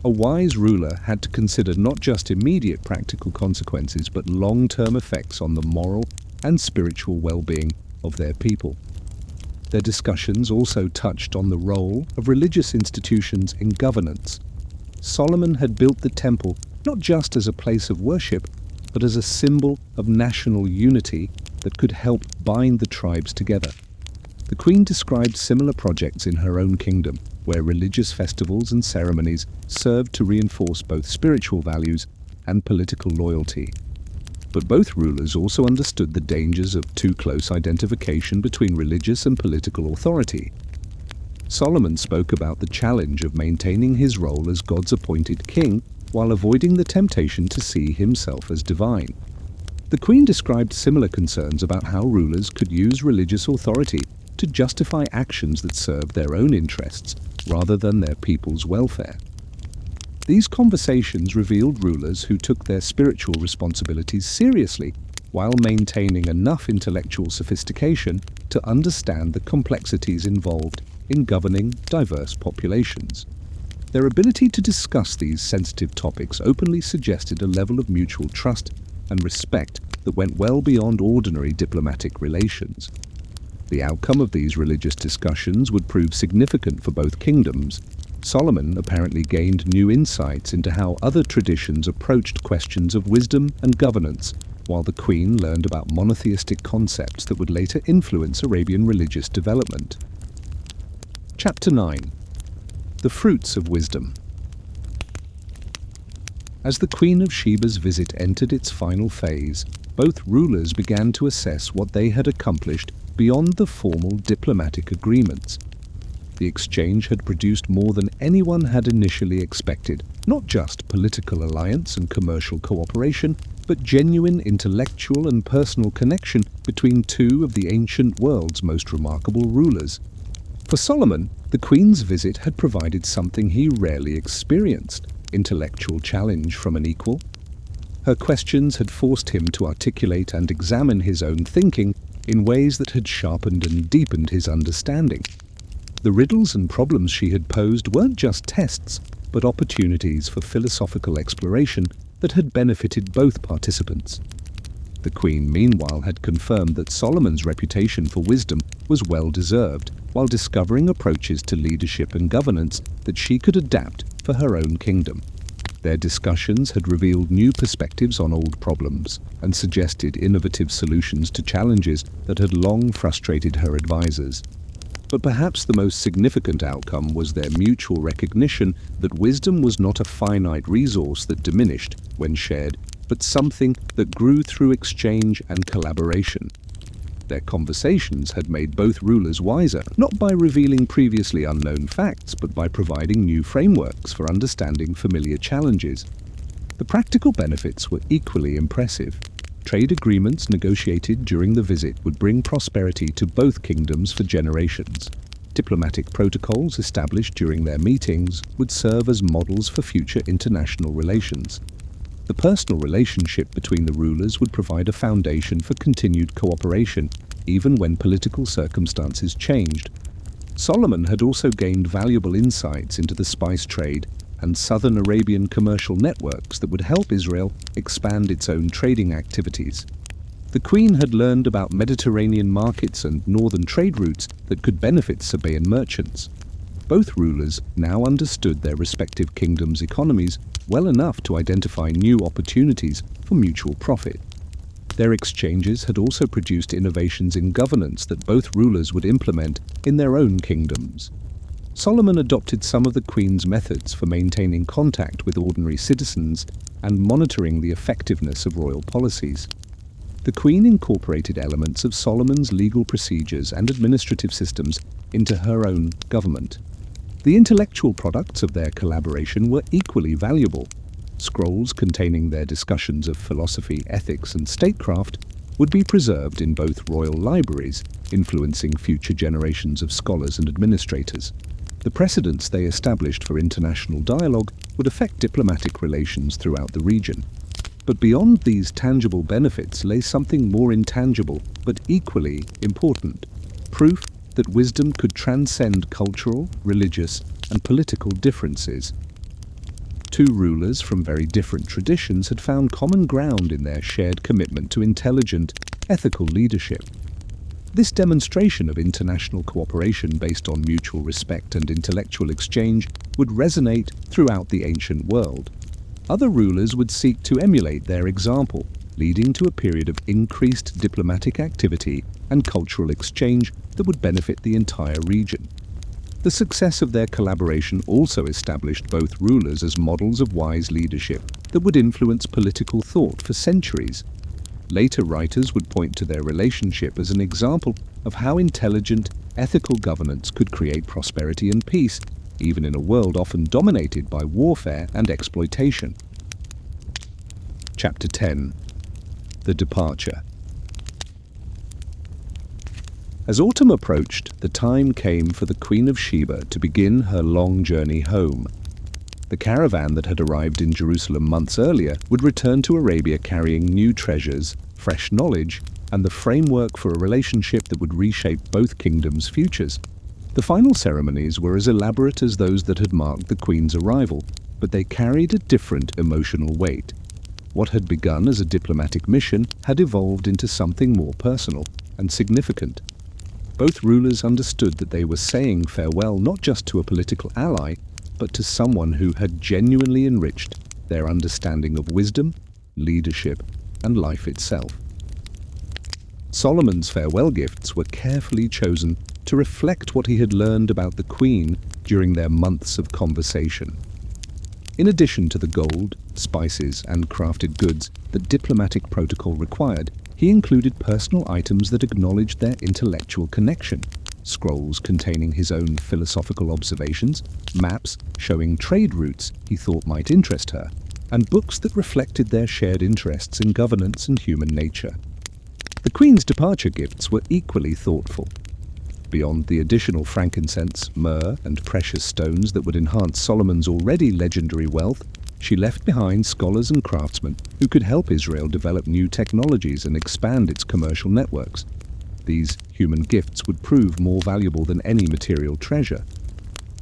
A wise ruler had to consider not just immediate practical consequences, but long-term effects on the moral and spiritual well-being of their people. Their discussions also touched on the role of religious institutions in governance. Solomon had built the temple not just as a place of worship, but as a symbol of national unity that could help bind the tribes together. The Queen described similar projects in her own kingdom, where religious festivals and ceremonies served to reinforce both spiritual values and political loyalty. But both rulers also understood the dangers of too close identification between religious and political authority. Solomon spoke about the challenge of maintaining his role as God's appointed king while avoiding the temptation to see himself as divine. The Queen described similar concerns about how rulers could use religious authority to justify actions that served their own interests rather than their people's welfare. These conversations revealed rulers who took their spiritual responsibilities seriously while maintaining enough intellectual sophistication to understand the complexities involved in governing diverse populations. Their ability to discuss these sensitive topics openly suggested a level of mutual trust and respect that went well beyond ordinary diplomatic relations. The outcome of these religious discussions would prove significant for both kingdoms. Solomon apparently gained new insights into how other traditions approached questions of wisdom and governance, while the Queen learned about monotheistic concepts that would later influence Arabian religious development. Chapter 9. The Fruits of Wisdom. As the Queen of Sheba's visit entered its final phase, both rulers began to assess what they had accomplished beyond the formal diplomatic agreements. The exchange had produced more than anyone had initially expected, not just political alliance and commercial cooperation, but genuine intellectual and personal connection between two of the ancient world's most remarkable rulers. For Solomon, the Queen's visit had provided something he rarely experienced: intellectual challenge from an equal. Her questions had forced him to articulate and examine his own thinking in ways that had sharpened and deepened his understanding. The riddles and problems she had posed weren't just tests, but opportunities for philosophical exploration that had benefited both participants. The Queen, meanwhile, had confirmed that Solomon's reputation for wisdom was well-deserved, while discovering approaches to leadership and governance that she could adapt for her own kingdom. Their discussions had revealed new perspectives on old problems and suggested innovative solutions to challenges that had long frustrated her advisors. But perhaps the most significant outcome was their mutual recognition that wisdom was not a finite resource that diminished when shared, but something that grew through exchange and collaboration. Their conversations had made both rulers wiser, not by revealing previously unknown facts, but by providing new frameworks for understanding familiar challenges. The practical benefits were equally impressive. Trade agreements negotiated during the visit would bring prosperity to both kingdoms for generations. Diplomatic protocols established during their meetings would serve as models for future international relations. The personal relationship between the rulers would provide a foundation for continued cooperation, even when political circumstances changed. Solomon had also gained valuable insights into the spice trade and southern Arabian commercial networks that would help Israel expand its own trading activities. The Queen had learned about Mediterranean markets and northern trade routes that could benefit Sabaean merchants. Both rulers now understood their respective kingdoms' economies well enough to identify new opportunities for mutual profit. Their exchanges had also produced innovations in governance that both rulers would implement in their own kingdoms. Solomon adopted some of the Queen's methods for maintaining contact with ordinary citizens and monitoring the effectiveness of royal policies. The Queen incorporated elements of Solomon's legal procedures and administrative systems into her own government. The intellectual products of their collaboration were equally valuable. Scrolls containing their discussions of philosophy, ethics, and statecraft would be preserved in both royal libraries, influencing future generations of scholars and administrators. The precedents they established for international dialogue would affect diplomatic relations throughout the region. But beyond these tangible benefits lay something more intangible, but equally important: proof that wisdom could transcend cultural, religious, and political differences. Two rulers from very different traditions had found common ground in their shared commitment to intelligent, ethical leadership. This demonstration of international cooperation based on mutual respect and intellectual exchange would resonate throughout the ancient world. Other rulers would seek to emulate their example, leading to a period of increased diplomatic activity and cultural exchange that would benefit the entire region. The success of their collaboration also established both rulers as models of wise leadership that would influence political thought for centuries. Later writers would point to their relationship as an example of how intelligent, ethical governance could create prosperity and peace, even in a world often dominated by warfare and exploitation. Chapter 10. The Departure. As autumn approached, the time came for the Queen of Sheba to begin her long journey home. The caravan that had arrived in Jerusalem months earlier would return to Arabia carrying new treasures, fresh knowledge, and the framework for a relationship that would reshape both kingdoms' futures. The final ceremonies were as elaborate as those that had marked the Queen's arrival, but they carried a different emotional weight. What had begun as a diplomatic mission had evolved into something more personal and significant. Both rulers understood that they were saying farewell not just to a political ally, but to someone who had genuinely enriched their understanding of wisdom, leadership, and life itself. Solomon's farewell gifts were carefully chosen to reflect what he had learned about the Queen during their months of conversation. In addition to the gold, spices, and crafted goods that diplomatic protocol required, he included personal items that acknowledged their intellectual connection: scrolls containing his own philosophical observations, maps showing trade routes he thought might interest her, and books that reflected their shared interests in governance and human nature. The Queen's departure gifts were equally thoughtful. Beyond the additional frankincense, myrrh, and precious stones that would enhance Solomon's already legendary wealth, she left behind scholars and craftsmen who could help Israel develop new technologies and expand its commercial networks. These human gifts would prove more valuable than any material treasure.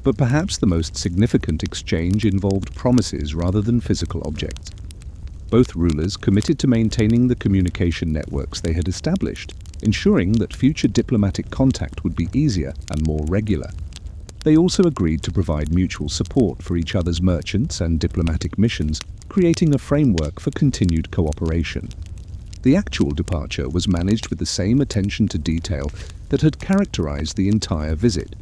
But perhaps the most significant exchange involved promises rather than physical objects. Both rulers committed to maintaining the communication networks they had established, ensuring that future diplomatic contact would be easier and more regular. They also agreed to provide mutual support for each other's merchants and diplomatic missions, creating a framework for continued cooperation. The actual departure was managed with the same attention to detail that had characterized the entire visit.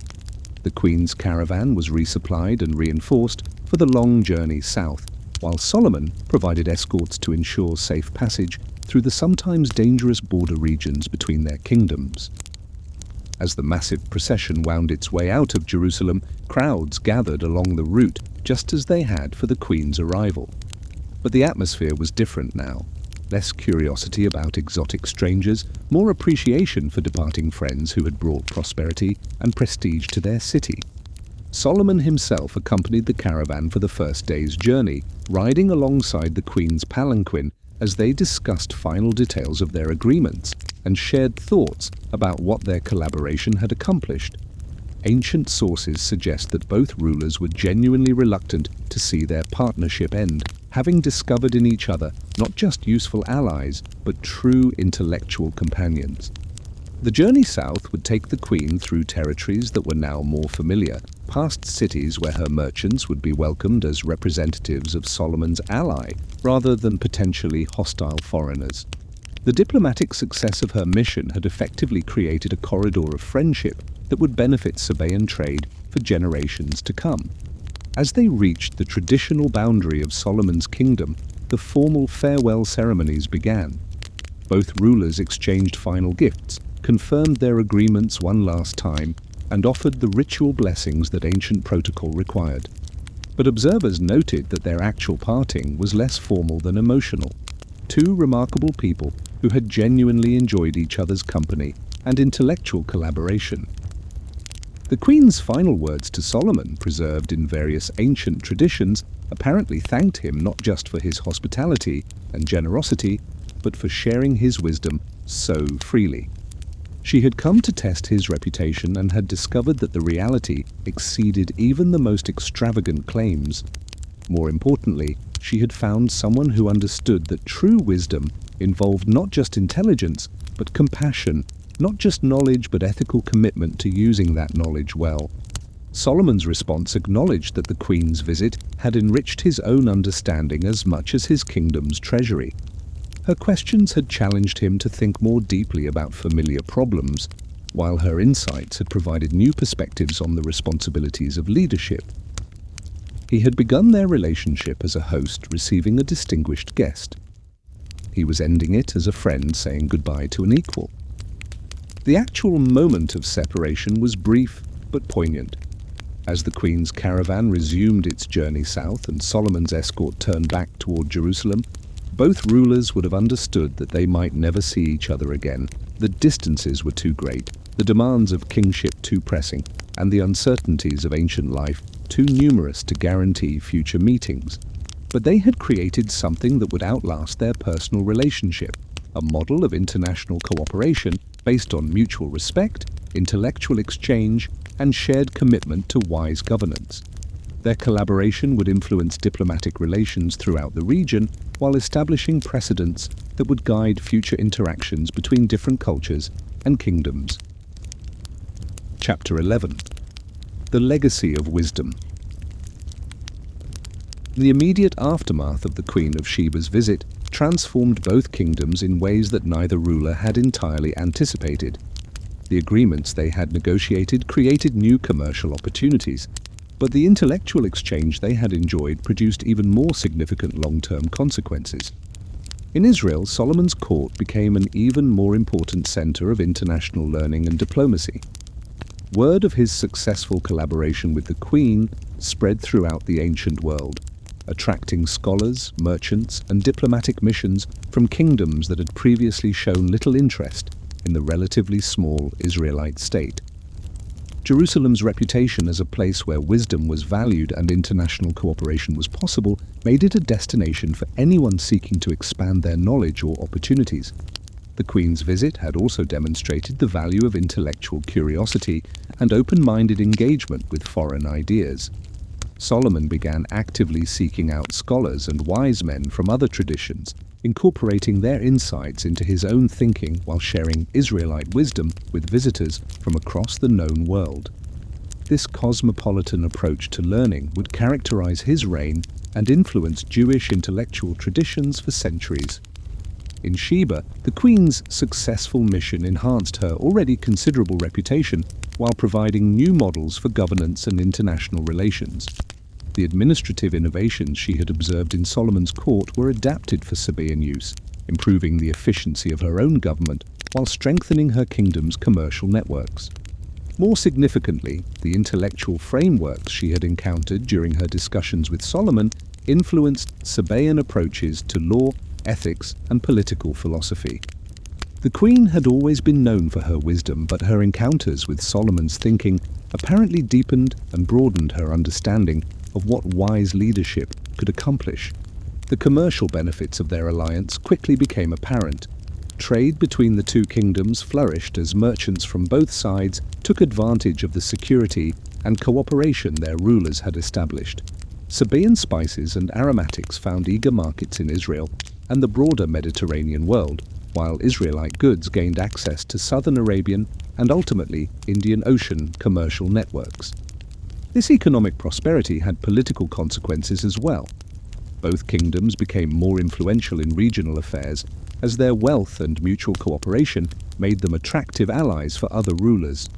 The Queen's caravan was resupplied and reinforced for the long journey south, while Solomon provided escorts to ensure safe passage through the sometimes dangerous border regions between their kingdoms. As the massive procession wound its way out of Jerusalem, crowds gathered along the route just as they had for the Queen's arrival. But the atmosphere was different now. Less curiosity about exotic strangers, more appreciation for departing friends who had brought prosperity and prestige to their city. Solomon himself accompanied the caravan for the first day's journey, riding alongside the Queen's palanquin as they discussed final details of their agreements and shared thoughts about what their collaboration had accomplished. Ancient sources suggest that both rulers were genuinely reluctant to see their partnership end, having discovered in each other not just useful allies, but true intellectual companions. The journey south would take the Queen through territories that were now more familiar, past cities where her merchants would be welcomed as representatives of Solomon's ally, rather than potentially hostile foreigners. The diplomatic success of her mission had effectively created a corridor of friendship that would benefit Sabaean trade for generations to come. As they reached the traditional boundary of Solomon's kingdom, the formal farewell ceremonies began. Both rulers exchanged final gifts, confirmed their agreements one last time, and offered the ritual blessings that ancient protocol required. But observers noted that their actual parting was less formal than emotional. Two remarkable people who had genuinely enjoyed each other's company and intellectual collaboration. The Queen's final words to Solomon, preserved in various ancient traditions, apparently thanked him not just for his hospitality and generosity, but for sharing his wisdom so freely. She had come to test his reputation and had discovered that the reality exceeded even the most extravagant claims. More importantly, she had found someone who understood that true wisdom involved not just intelligence, but compassion, not just knowledge but ethical commitment to using that knowledge well. Solomon's response acknowledged that the Queen's visit had enriched his own understanding as much as his kingdom's treasury. Her questions had challenged him to think more deeply about familiar problems, while her insights had provided new perspectives on the responsibilities of leadership. He had begun their relationship as a host receiving a distinguished guest. He was ending it as a friend saying goodbye to an equal. The actual moment of separation was brief but poignant. As the Queen's caravan resumed its journey south and Solomon's escort turned back toward Jerusalem, both rulers would have understood that they might never see each other again. The distances were too great, the demands of kingship too pressing, and the uncertainties of ancient life too numerous to guarantee future meetings. But they had created something that would outlast their personal relationship, a model of international cooperation based on mutual respect, intellectual exchange, and shared commitment to wise governance. Their collaboration would influence diplomatic relations throughout the region while establishing precedents that would guide future interactions between different cultures and kingdoms. Chapter 11. The Legacy of Wisdom. The immediate aftermath of the Queen of Sheba's visit transformed both kingdoms in ways that neither ruler had entirely anticipated. The agreements they had negotiated created new commercial opportunities, but the intellectual exchange they had enjoyed produced even more significant long-term consequences. In Israel, Solomon's court became an even more important center of international learning and diplomacy. Word of his successful collaboration with the Queen spread throughout the ancient world, attracting scholars, merchants, and diplomatic missions from kingdoms that had previously shown little interest in the relatively small Israelite state. Jerusalem's reputation as a place where wisdom was valued and international cooperation was possible made it a destination for anyone seeking to expand their knowledge or opportunities. The Queen's visit had also demonstrated the value of intellectual curiosity and open-minded engagement with foreign ideas. Solomon began actively seeking out scholars and wise men from other traditions, incorporating their insights into his own thinking while sharing Israelite wisdom with visitors from across the known world. This cosmopolitan approach to learning would characterize his reign and influence Jewish intellectual traditions for centuries. In Sheba, the Queen's successful mission enhanced her already considerable reputation while providing new models for governance and international relations. The administrative innovations she had observed in Solomon's court were adapted for Sabaean use, improving the efficiency of her own government while strengthening her kingdom's commercial networks. More significantly, the intellectual frameworks she had encountered during her discussions with Solomon influenced Sabaean approaches to law, ethics, and political philosophy. The Queen had always been known for her wisdom, but her encounters with Solomon's thinking apparently deepened and broadened her understanding of what wise leadership could accomplish. The commercial benefits of their alliance quickly became apparent. Trade between the two kingdoms flourished as merchants from both sides took advantage of the security and cooperation their rulers had established. Sabaean spices and aromatics found eager markets in Israel and the broader Mediterranean world, while Israelite goods gained access to southern Arabian and ultimately Indian Ocean commercial networks. This economic prosperity had political consequences as well. Both kingdoms became more influential in regional affairs as their wealth and mutual cooperation made them attractive allies for other rulers.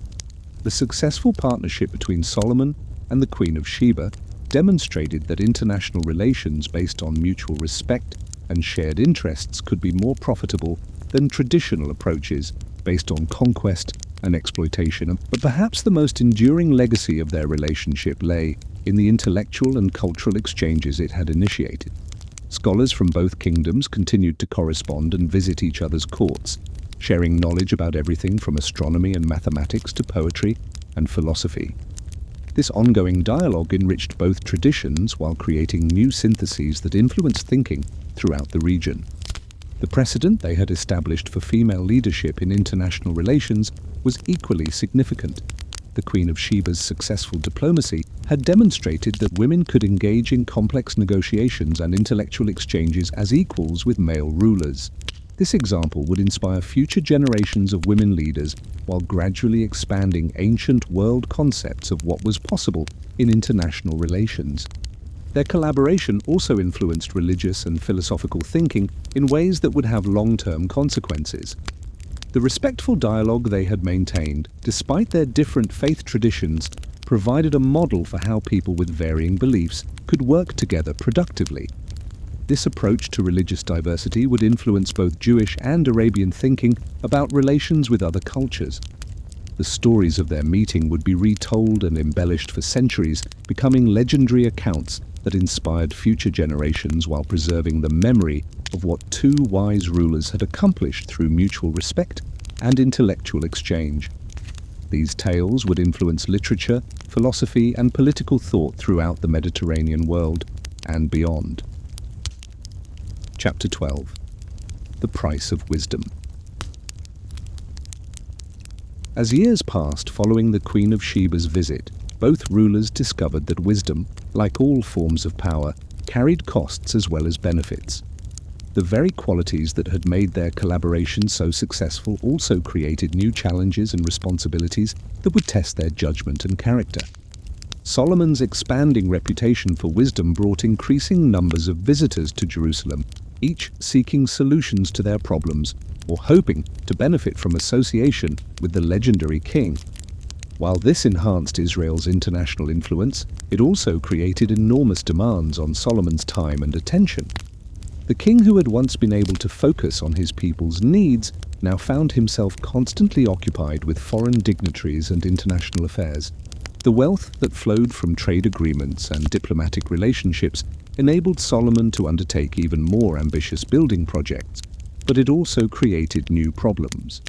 The successful partnership between Solomon and the Queen of Sheba demonstrated that international relations based on mutual respect and shared interests could be more profitable than traditional approaches based on conquest and exploitation. But perhaps the most enduring legacy of their relationship lay in the intellectual and cultural exchanges it had initiated. Scholars from both kingdoms continued to correspond and visit each other's courts, sharing knowledge about everything from astronomy and mathematics to poetry and philosophy. This ongoing dialogue enriched both traditions while creating new syntheses that influenced thinking throughout the region. The precedent they had established for female leadership in international relations was equally significant. The Queen of Sheba's successful diplomacy had demonstrated that women could engage in complex negotiations and intellectual exchanges as equals with male rulers. This example would inspire future generations of women leaders while gradually expanding ancient world concepts of what was possible in international relations. Their collaboration also influenced religious and philosophical thinking in ways that would have long-term consequences. The respectful dialogue they had maintained, despite their different faith traditions, provided a model for how people with varying beliefs could work together productively. This approach to religious diversity would influence both Jewish and Arabian thinking about relations with other cultures. The stories of their meeting would be retold and embellished for centuries, becoming legendary accounts that inspired future generations while preserving the memory of what two wise rulers had accomplished through mutual respect and intellectual exchange. These tales would influence literature, philosophy, and political thought throughout the Mediterranean world and beyond. Chapter 12. The Price of Wisdom. As years passed following the Queen of Sheba's visit, both rulers discovered that wisdom, like all forms of power, carried costs as well as benefits. The very qualities that had made their collaboration so successful also created new challenges and responsibilities that would test their judgment and character. Solomon's expanding reputation for wisdom brought increasing numbers of visitors to Jerusalem, each seeking solutions to their problems or hoping to benefit from association with the legendary king. While this enhanced Israel's international influence, it also created enormous demands on Solomon's time and attention. The king, who had once been able to focus on his people's needs, now found himself constantly occupied with foreign dignitaries and international affairs. The wealth that flowed from trade agreements and diplomatic relationships enabled Solomon to undertake even more ambitious building projects, but it also created new problems.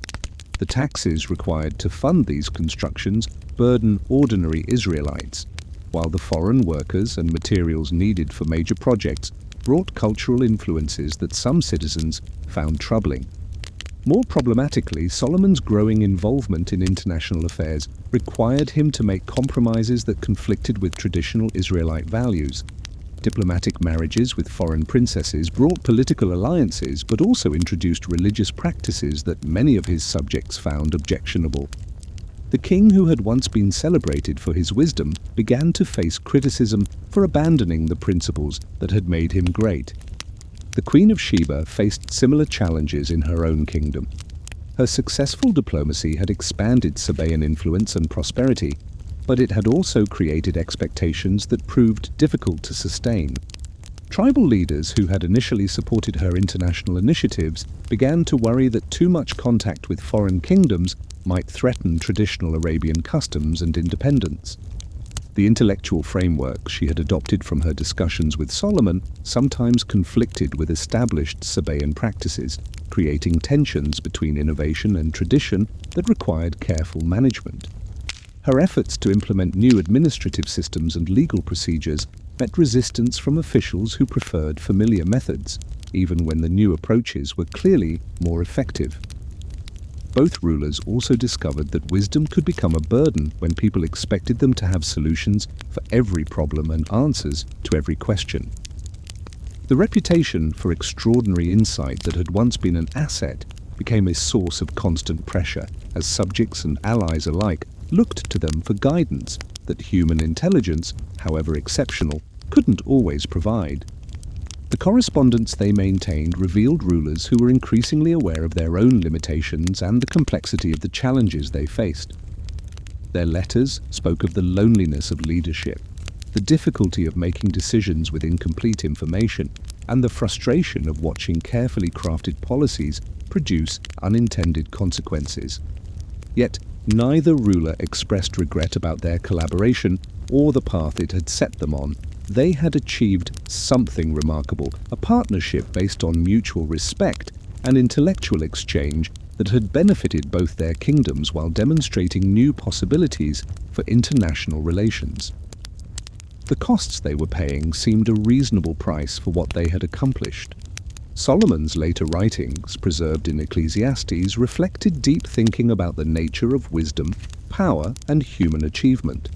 The taxes required to fund these constructions burden ordinary Israelites, while the foreign workers and materials needed for major projects brought cultural influences that some citizens found troubling. More problematically, Solomon's growing involvement in international affairs required him to make compromises that conflicted with traditional Israelite values. Diplomatic marriages with foreign princesses brought political alliances, but also introduced religious practices that many of his subjects found objectionable. The king, who had once been celebrated for his wisdom, began to face criticism for abandoning the principles that had made him great. The Queen of Sheba faced similar challenges in her own kingdom. Her successful diplomacy had expanded Sabaean influence and prosperity, but it had also created expectations that proved difficult to sustain. Tribal leaders who had initially supported her international initiatives began to worry that too much contact with foreign kingdoms might threaten traditional Arabian customs and independence. The intellectual framework she had adopted from her discussions with Solomon sometimes conflicted with established Sabaean practices, creating tensions between innovation and tradition that required careful management. Her efforts to implement new administrative systems and legal procedures met resistance from officials who preferred familiar methods, even when the new approaches were clearly more effective. Both rulers also discovered that wisdom could become a burden when people expected them to have solutions for every problem and answers to every question. The reputation for extraordinary insight that had once been an asset became a source of constant pressure as subjects and allies alike looked to them for guidance that human intelligence, however exceptional, couldn't always provide. The correspondence they maintained revealed rulers who were increasingly aware of their own limitations and the complexity of the challenges they faced. Their letters spoke of the loneliness of leadership, the difficulty of making decisions with incomplete information, and the frustration of watching carefully crafted policies produce unintended consequences. Yet, neither ruler expressed regret about their collaboration or the path it had set them on. They had achieved something remarkable, a partnership based on mutual respect and intellectual exchange that had benefited both their kingdoms while demonstrating new possibilities for international relations. The costs they were paying seemed a reasonable price for what they had accomplished. Solomon's later writings, preserved in Ecclesiastes, reflected deep thinking about the nature of wisdom, power, and human achievement.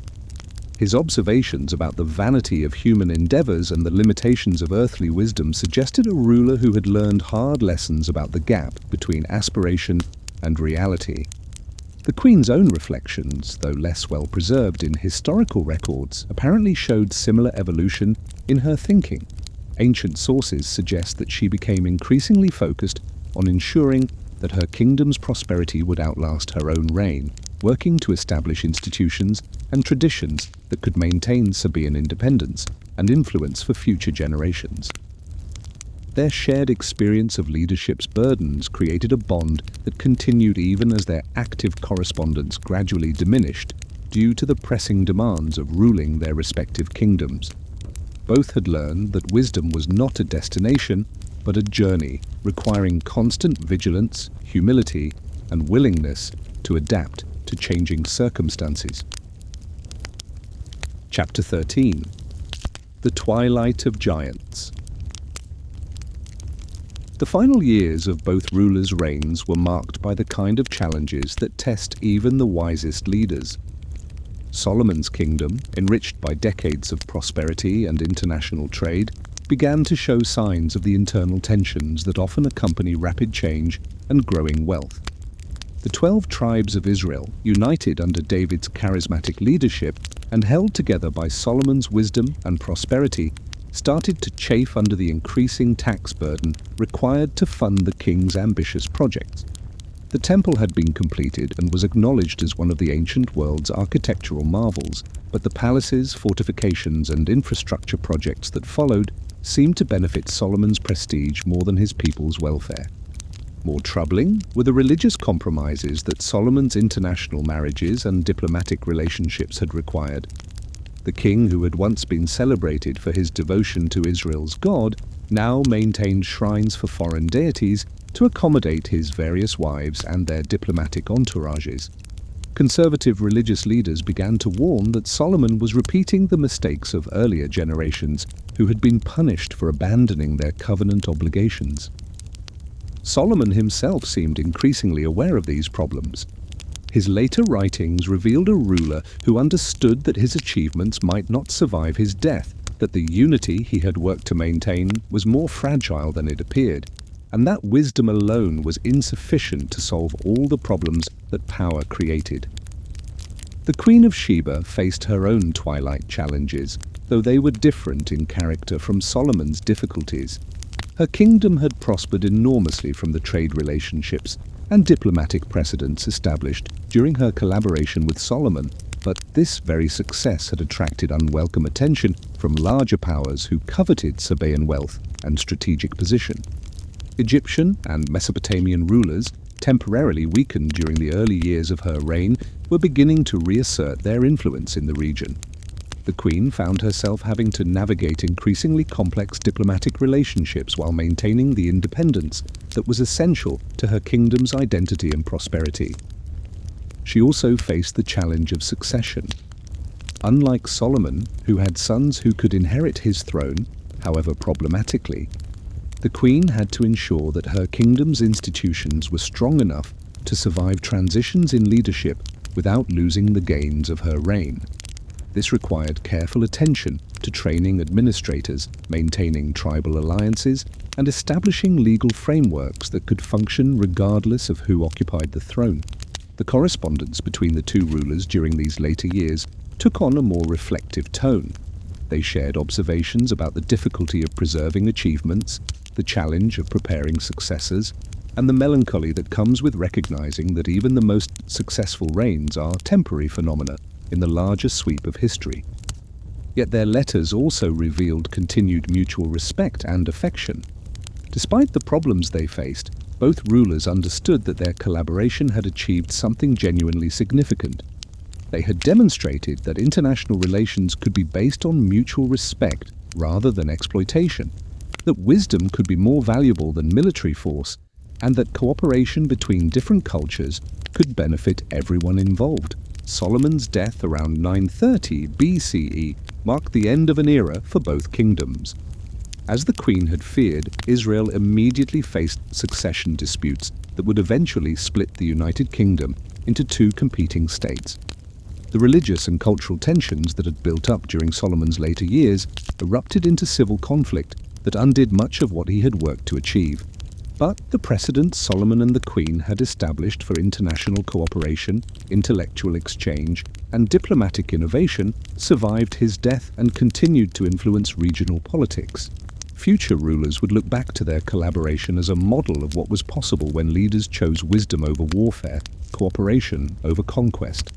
His observations about the vanity of human endeavors and the limitations of earthly wisdom suggested a ruler who had learned hard lessons about the gap between aspiration and reality. The Queen's own reflections, though less well preserved in historical records, apparently showed similar evolution in her thinking. Ancient sources suggest that she became increasingly focused on ensuring that her kingdom's prosperity would outlast her own reign, working to establish institutions and traditions that could maintain Sabaean independence and influence for future generations. Their shared experience of leadership's burdens created a bond that continued even as their active correspondence gradually diminished due to the pressing demands of ruling their respective kingdoms. Both had learned that wisdom was not a destination, but a journey requiring constant vigilance, humility, and willingness to adapt to changing circumstances. Chapter 13. The Twilight of Giants. The final years of both rulers' reigns were marked by the kind of challenges that test even the wisest leaders. Solomon's kingdom, enriched by decades of prosperity and international trade, began to show signs of the internal tensions that often accompany rapid change and growing wealth. The 12 tribes of Israel, united under David's charismatic leadership and held together by Solomon's wisdom and prosperity, started to chafe under the increasing tax burden required to fund the king's ambitious projects. The temple had been completed and was acknowledged as one of the ancient world's architectural marvels, but the palaces, fortifications, and infrastructure projects that followed seemed to benefit Solomon's prestige more than his people's welfare. More troubling were the religious compromises that Solomon's international marriages and diplomatic relationships had required. The king, who had once been celebrated for his devotion to Israel's God, now maintained shrines for foreign deities to accommodate his various wives and their diplomatic entourages. Conservative religious leaders began to warn that Solomon was repeating the mistakes of earlier generations who had been punished for abandoning their covenant obligations. Solomon himself seemed increasingly aware of these problems. His later writings revealed a ruler who understood that his achievements might not survive his death, that the unity he had worked to maintain was more fragile than it appeared, and that wisdom alone was insufficient to solve all the problems that power created. The Queen of Sheba faced her own twilight challenges, though they were different in character from Solomon's difficulties. Her kingdom had prospered enormously from the trade relationships and diplomatic precedents established during her collaboration with Solomon, but this very success had attracted unwelcome attention from larger powers who coveted Sabaean wealth and strategic position. Egyptian and Mesopotamian rulers, temporarily weakened during the early years of her reign, were beginning to reassert their influence in the region. The queen found herself having to navigate increasingly complex diplomatic relationships while maintaining the independence that was essential to her kingdom's identity and prosperity. She also faced the challenge of succession. Unlike Solomon, who had sons who could inherit his throne, however problematically, the queen had to ensure that her kingdom's institutions were strong enough to survive transitions in leadership without losing the gains of her reign. This required careful attention to training administrators, maintaining tribal alliances, and establishing legal frameworks that could function regardless of who occupied the throne. The correspondence between the two rulers during these later years took on a more reflective tone. They shared observations about the difficulty of preserving achievements, the challenge of preparing successors, and the melancholy that comes with recognizing that even the most successful reigns are temporary phenomena in the larger sweep of history. Yet their letters also revealed continued mutual respect and affection. Despite the problems they faced, both rulers understood that their collaboration had achieved something genuinely significant. They had demonstrated that international relations could be based on mutual respect rather than exploitation, that wisdom could be more valuable than military force, and that cooperation between different cultures could benefit everyone involved. Solomon's death around 930 BCE marked the end of an era for both kingdoms. As the queen had feared, Israel immediately faced succession disputes that would eventually split the United Kingdom into two competing states. The religious and cultural tensions that had built up during Solomon's later years erupted into civil conflict that undid much of what he had worked to achieve. But the precedents Solomon and the Queen had established for international cooperation, intellectual exchange, and diplomatic innovation survived his death and continued to influence regional politics. Future rulers would look back to their collaboration as a model of what was possible when leaders chose wisdom over warfare, cooperation over conquest.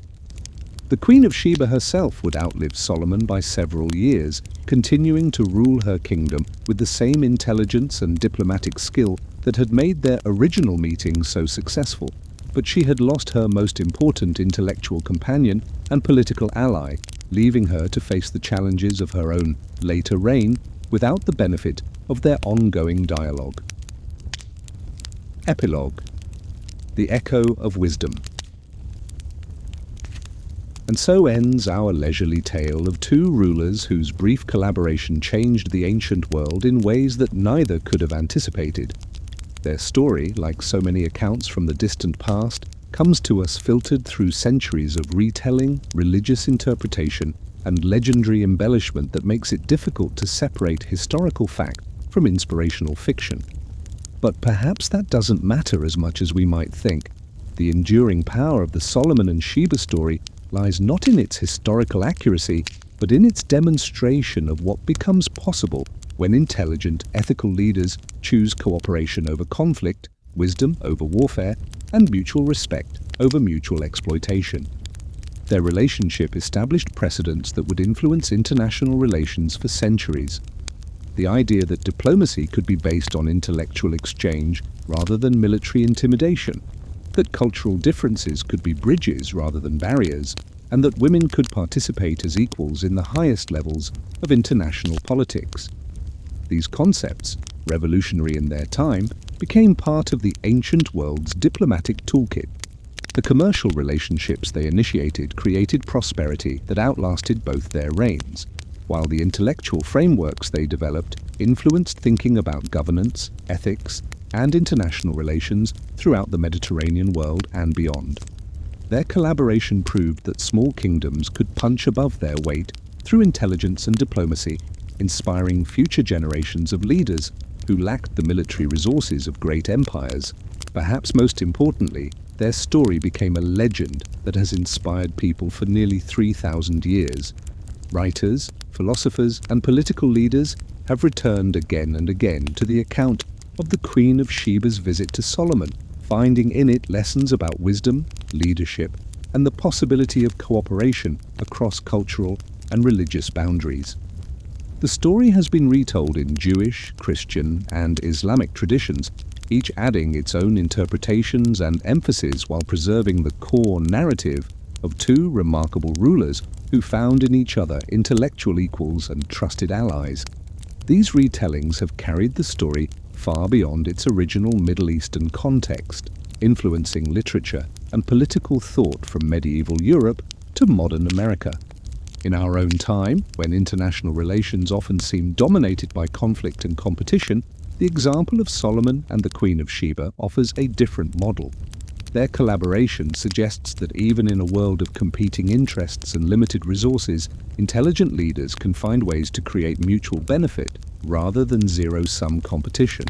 The Queen of Sheba herself would outlive Solomon by several years, continuing to rule her kingdom with the same intelligence and diplomatic skill that had made their original meeting so successful. But she had lost her most important intellectual companion and political ally, leaving her to face the challenges of her own later reign without the benefit of their ongoing dialogue. Epilogue: The Echo of Wisdom. And so ends our leisurely tale of two rulers whose brief collaboration changed the ancient world in ways that neither could have anticipated. Their story, like so many accounts from the distant past, comes to us filtered through centuries of retelling, religious interpretation, and legendary embellishment that makes it difficult to separate historical fact from inspirational fiction. But perhaps that doesn't matter as much as we might think. The enduring power of the Solomon and Sheba story lies not in its historical accuracy, but in its demonstration of what becomes possible when intelligent, ethical leaders choose cooperation over conflict, wisdom over warfare, and mutual respect over mutual exploitation. Their relationship established precedents that would influence international relations for centuries. The idea that diplomacy could be based on intellectual exchange rather than military intimidation, that cultural differences could be bridges rather than barriers, and that women could participate as equals in the highest levels of international politics. These concepts, revolutionary in their time, became part of the ancient world's diplomatic toolkit. The commercial relationships they initiated created prosperity that outlasted both their reigns, while the intellectual frameworks they developed influenced thinking about governance, ethics, and international relations throughout the Mediterranean world and beyond. Their collaboration proved that small kingdoms could punch above their weight through intelligence and diplomacy, inspiring future generations of leaders who lacked the military resources of great empires. Perhaps most importantly, their story became a legend that has inspired people for nearly 3,000 years. Writers, philosophers, and political leaders have returned again and again to the account of the Queen of Sheba's visit to Solomon, finding in it lessons about wisdom, leadership, and the possibility of cooperation across cultural and religious boundaries. The story has been retold in Jewish, Christian, and Islamic traditions, each adding its own interpretations and emphasis while preserving the core narrative of two remarkable rulers who found in each other intellectual equals and trusted allies. These retellings have carried the story far beyond its original Middle Eastern context, influencing literature and political thought from medieval Europe to modern America. In our own time, when international relations often seem dominated by conflict and competition, the example of Solomon and the Queen of Sheba offers a different model. Their collaboration suggests that even in a world of competing interests and limited resources, intelligent leaders can find ways to create mutual benefit rather than zero-sum competition.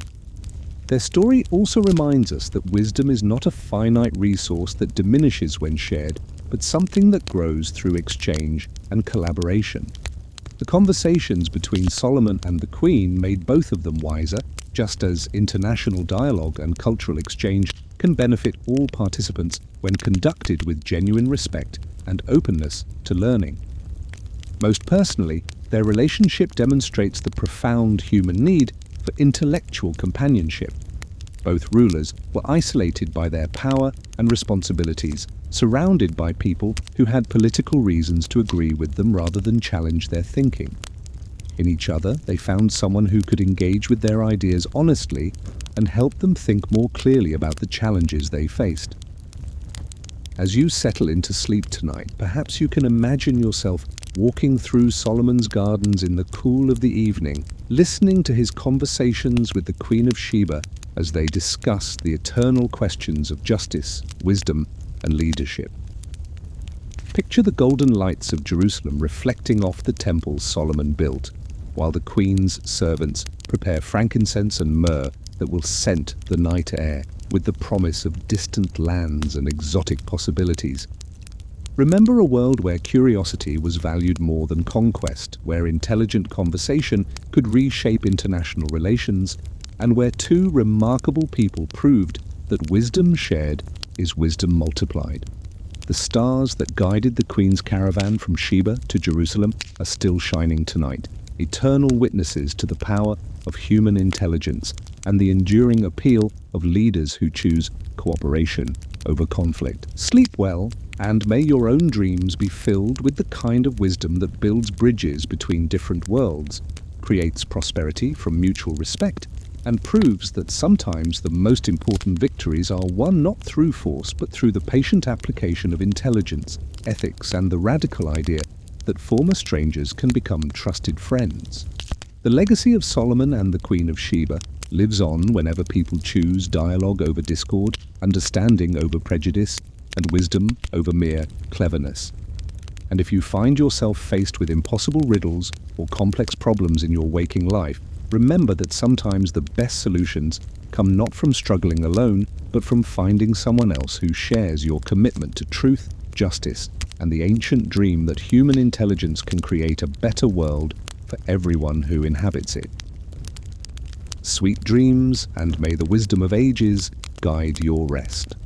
Their story also reminds us that wisdom is not a finite resource that diminishes when shared, but something that grows through exchange and collaboration. The conversations between Solomon and the Queen made both of them wiser, just as international dialogue and cultural exchange can benefit all participants when conducted with genuine respect and openness to learning. Most personally, their relationship demonstrates the profound human need for intellectual companionship. Both rulers were isolated by their power and responsibilities, surrounded by people who had political reasons to agree with them rather than challenge their thinking. In each other, they found someone who could engage with their ideas honestly and help them think more clearly about the challenges they faced. As you settle into sleep tonight, perhaps you can imagine yourself walking through Solomon's gardens in the cool of the evening, listening to his conversations with the Queen of Sheba as they discuss the eternal questions of justice, wisdom, and leadership. Picture the golden lights of Jerusalem reflecting off the temples Solomon built, while the Queen's servants prepare frankincense and myrrh that will scent the night air with the promise of distant lands and exotic possibilities. Remember a world where curiosity was valued more than conquest, where intelligent conversation could reshape international relations, and where two remarkable people proved that wisdom shared is wisdom multiplied. The stars that guided the Queen's caravan from Sheba to Jerusalem are still shining tonight, eternal witnesses to the power of human intelligence and the enduring appeal of leaders who choose cooperation over conflict. Sleep well, and may your own dreams be filled with the kind of wisdom that builds bridges between different worlds, creates prosperity from mutual respect, and proves that sometimes the most important victories are won not through force but through the patient application of intelligence, ethics, and the radical idea that former strangers can become trusted friends. The legacy of Solomon and the Queen of Sheba lives on whenever people choose dialogue over discord, understanding over prejudice, and wisdom over mere cleverness. And if you find yourself faced with impossible riddles or complex problems in your waking life, remember that sometimes the best solutions come not from struggling alone, but from finding someone else who shares your commitment to truth, justice, and the ancient dream that human intelligence can create a better world for everyone who inhabits it. Sweet dreams, and may the wisdom of ages guide your rest.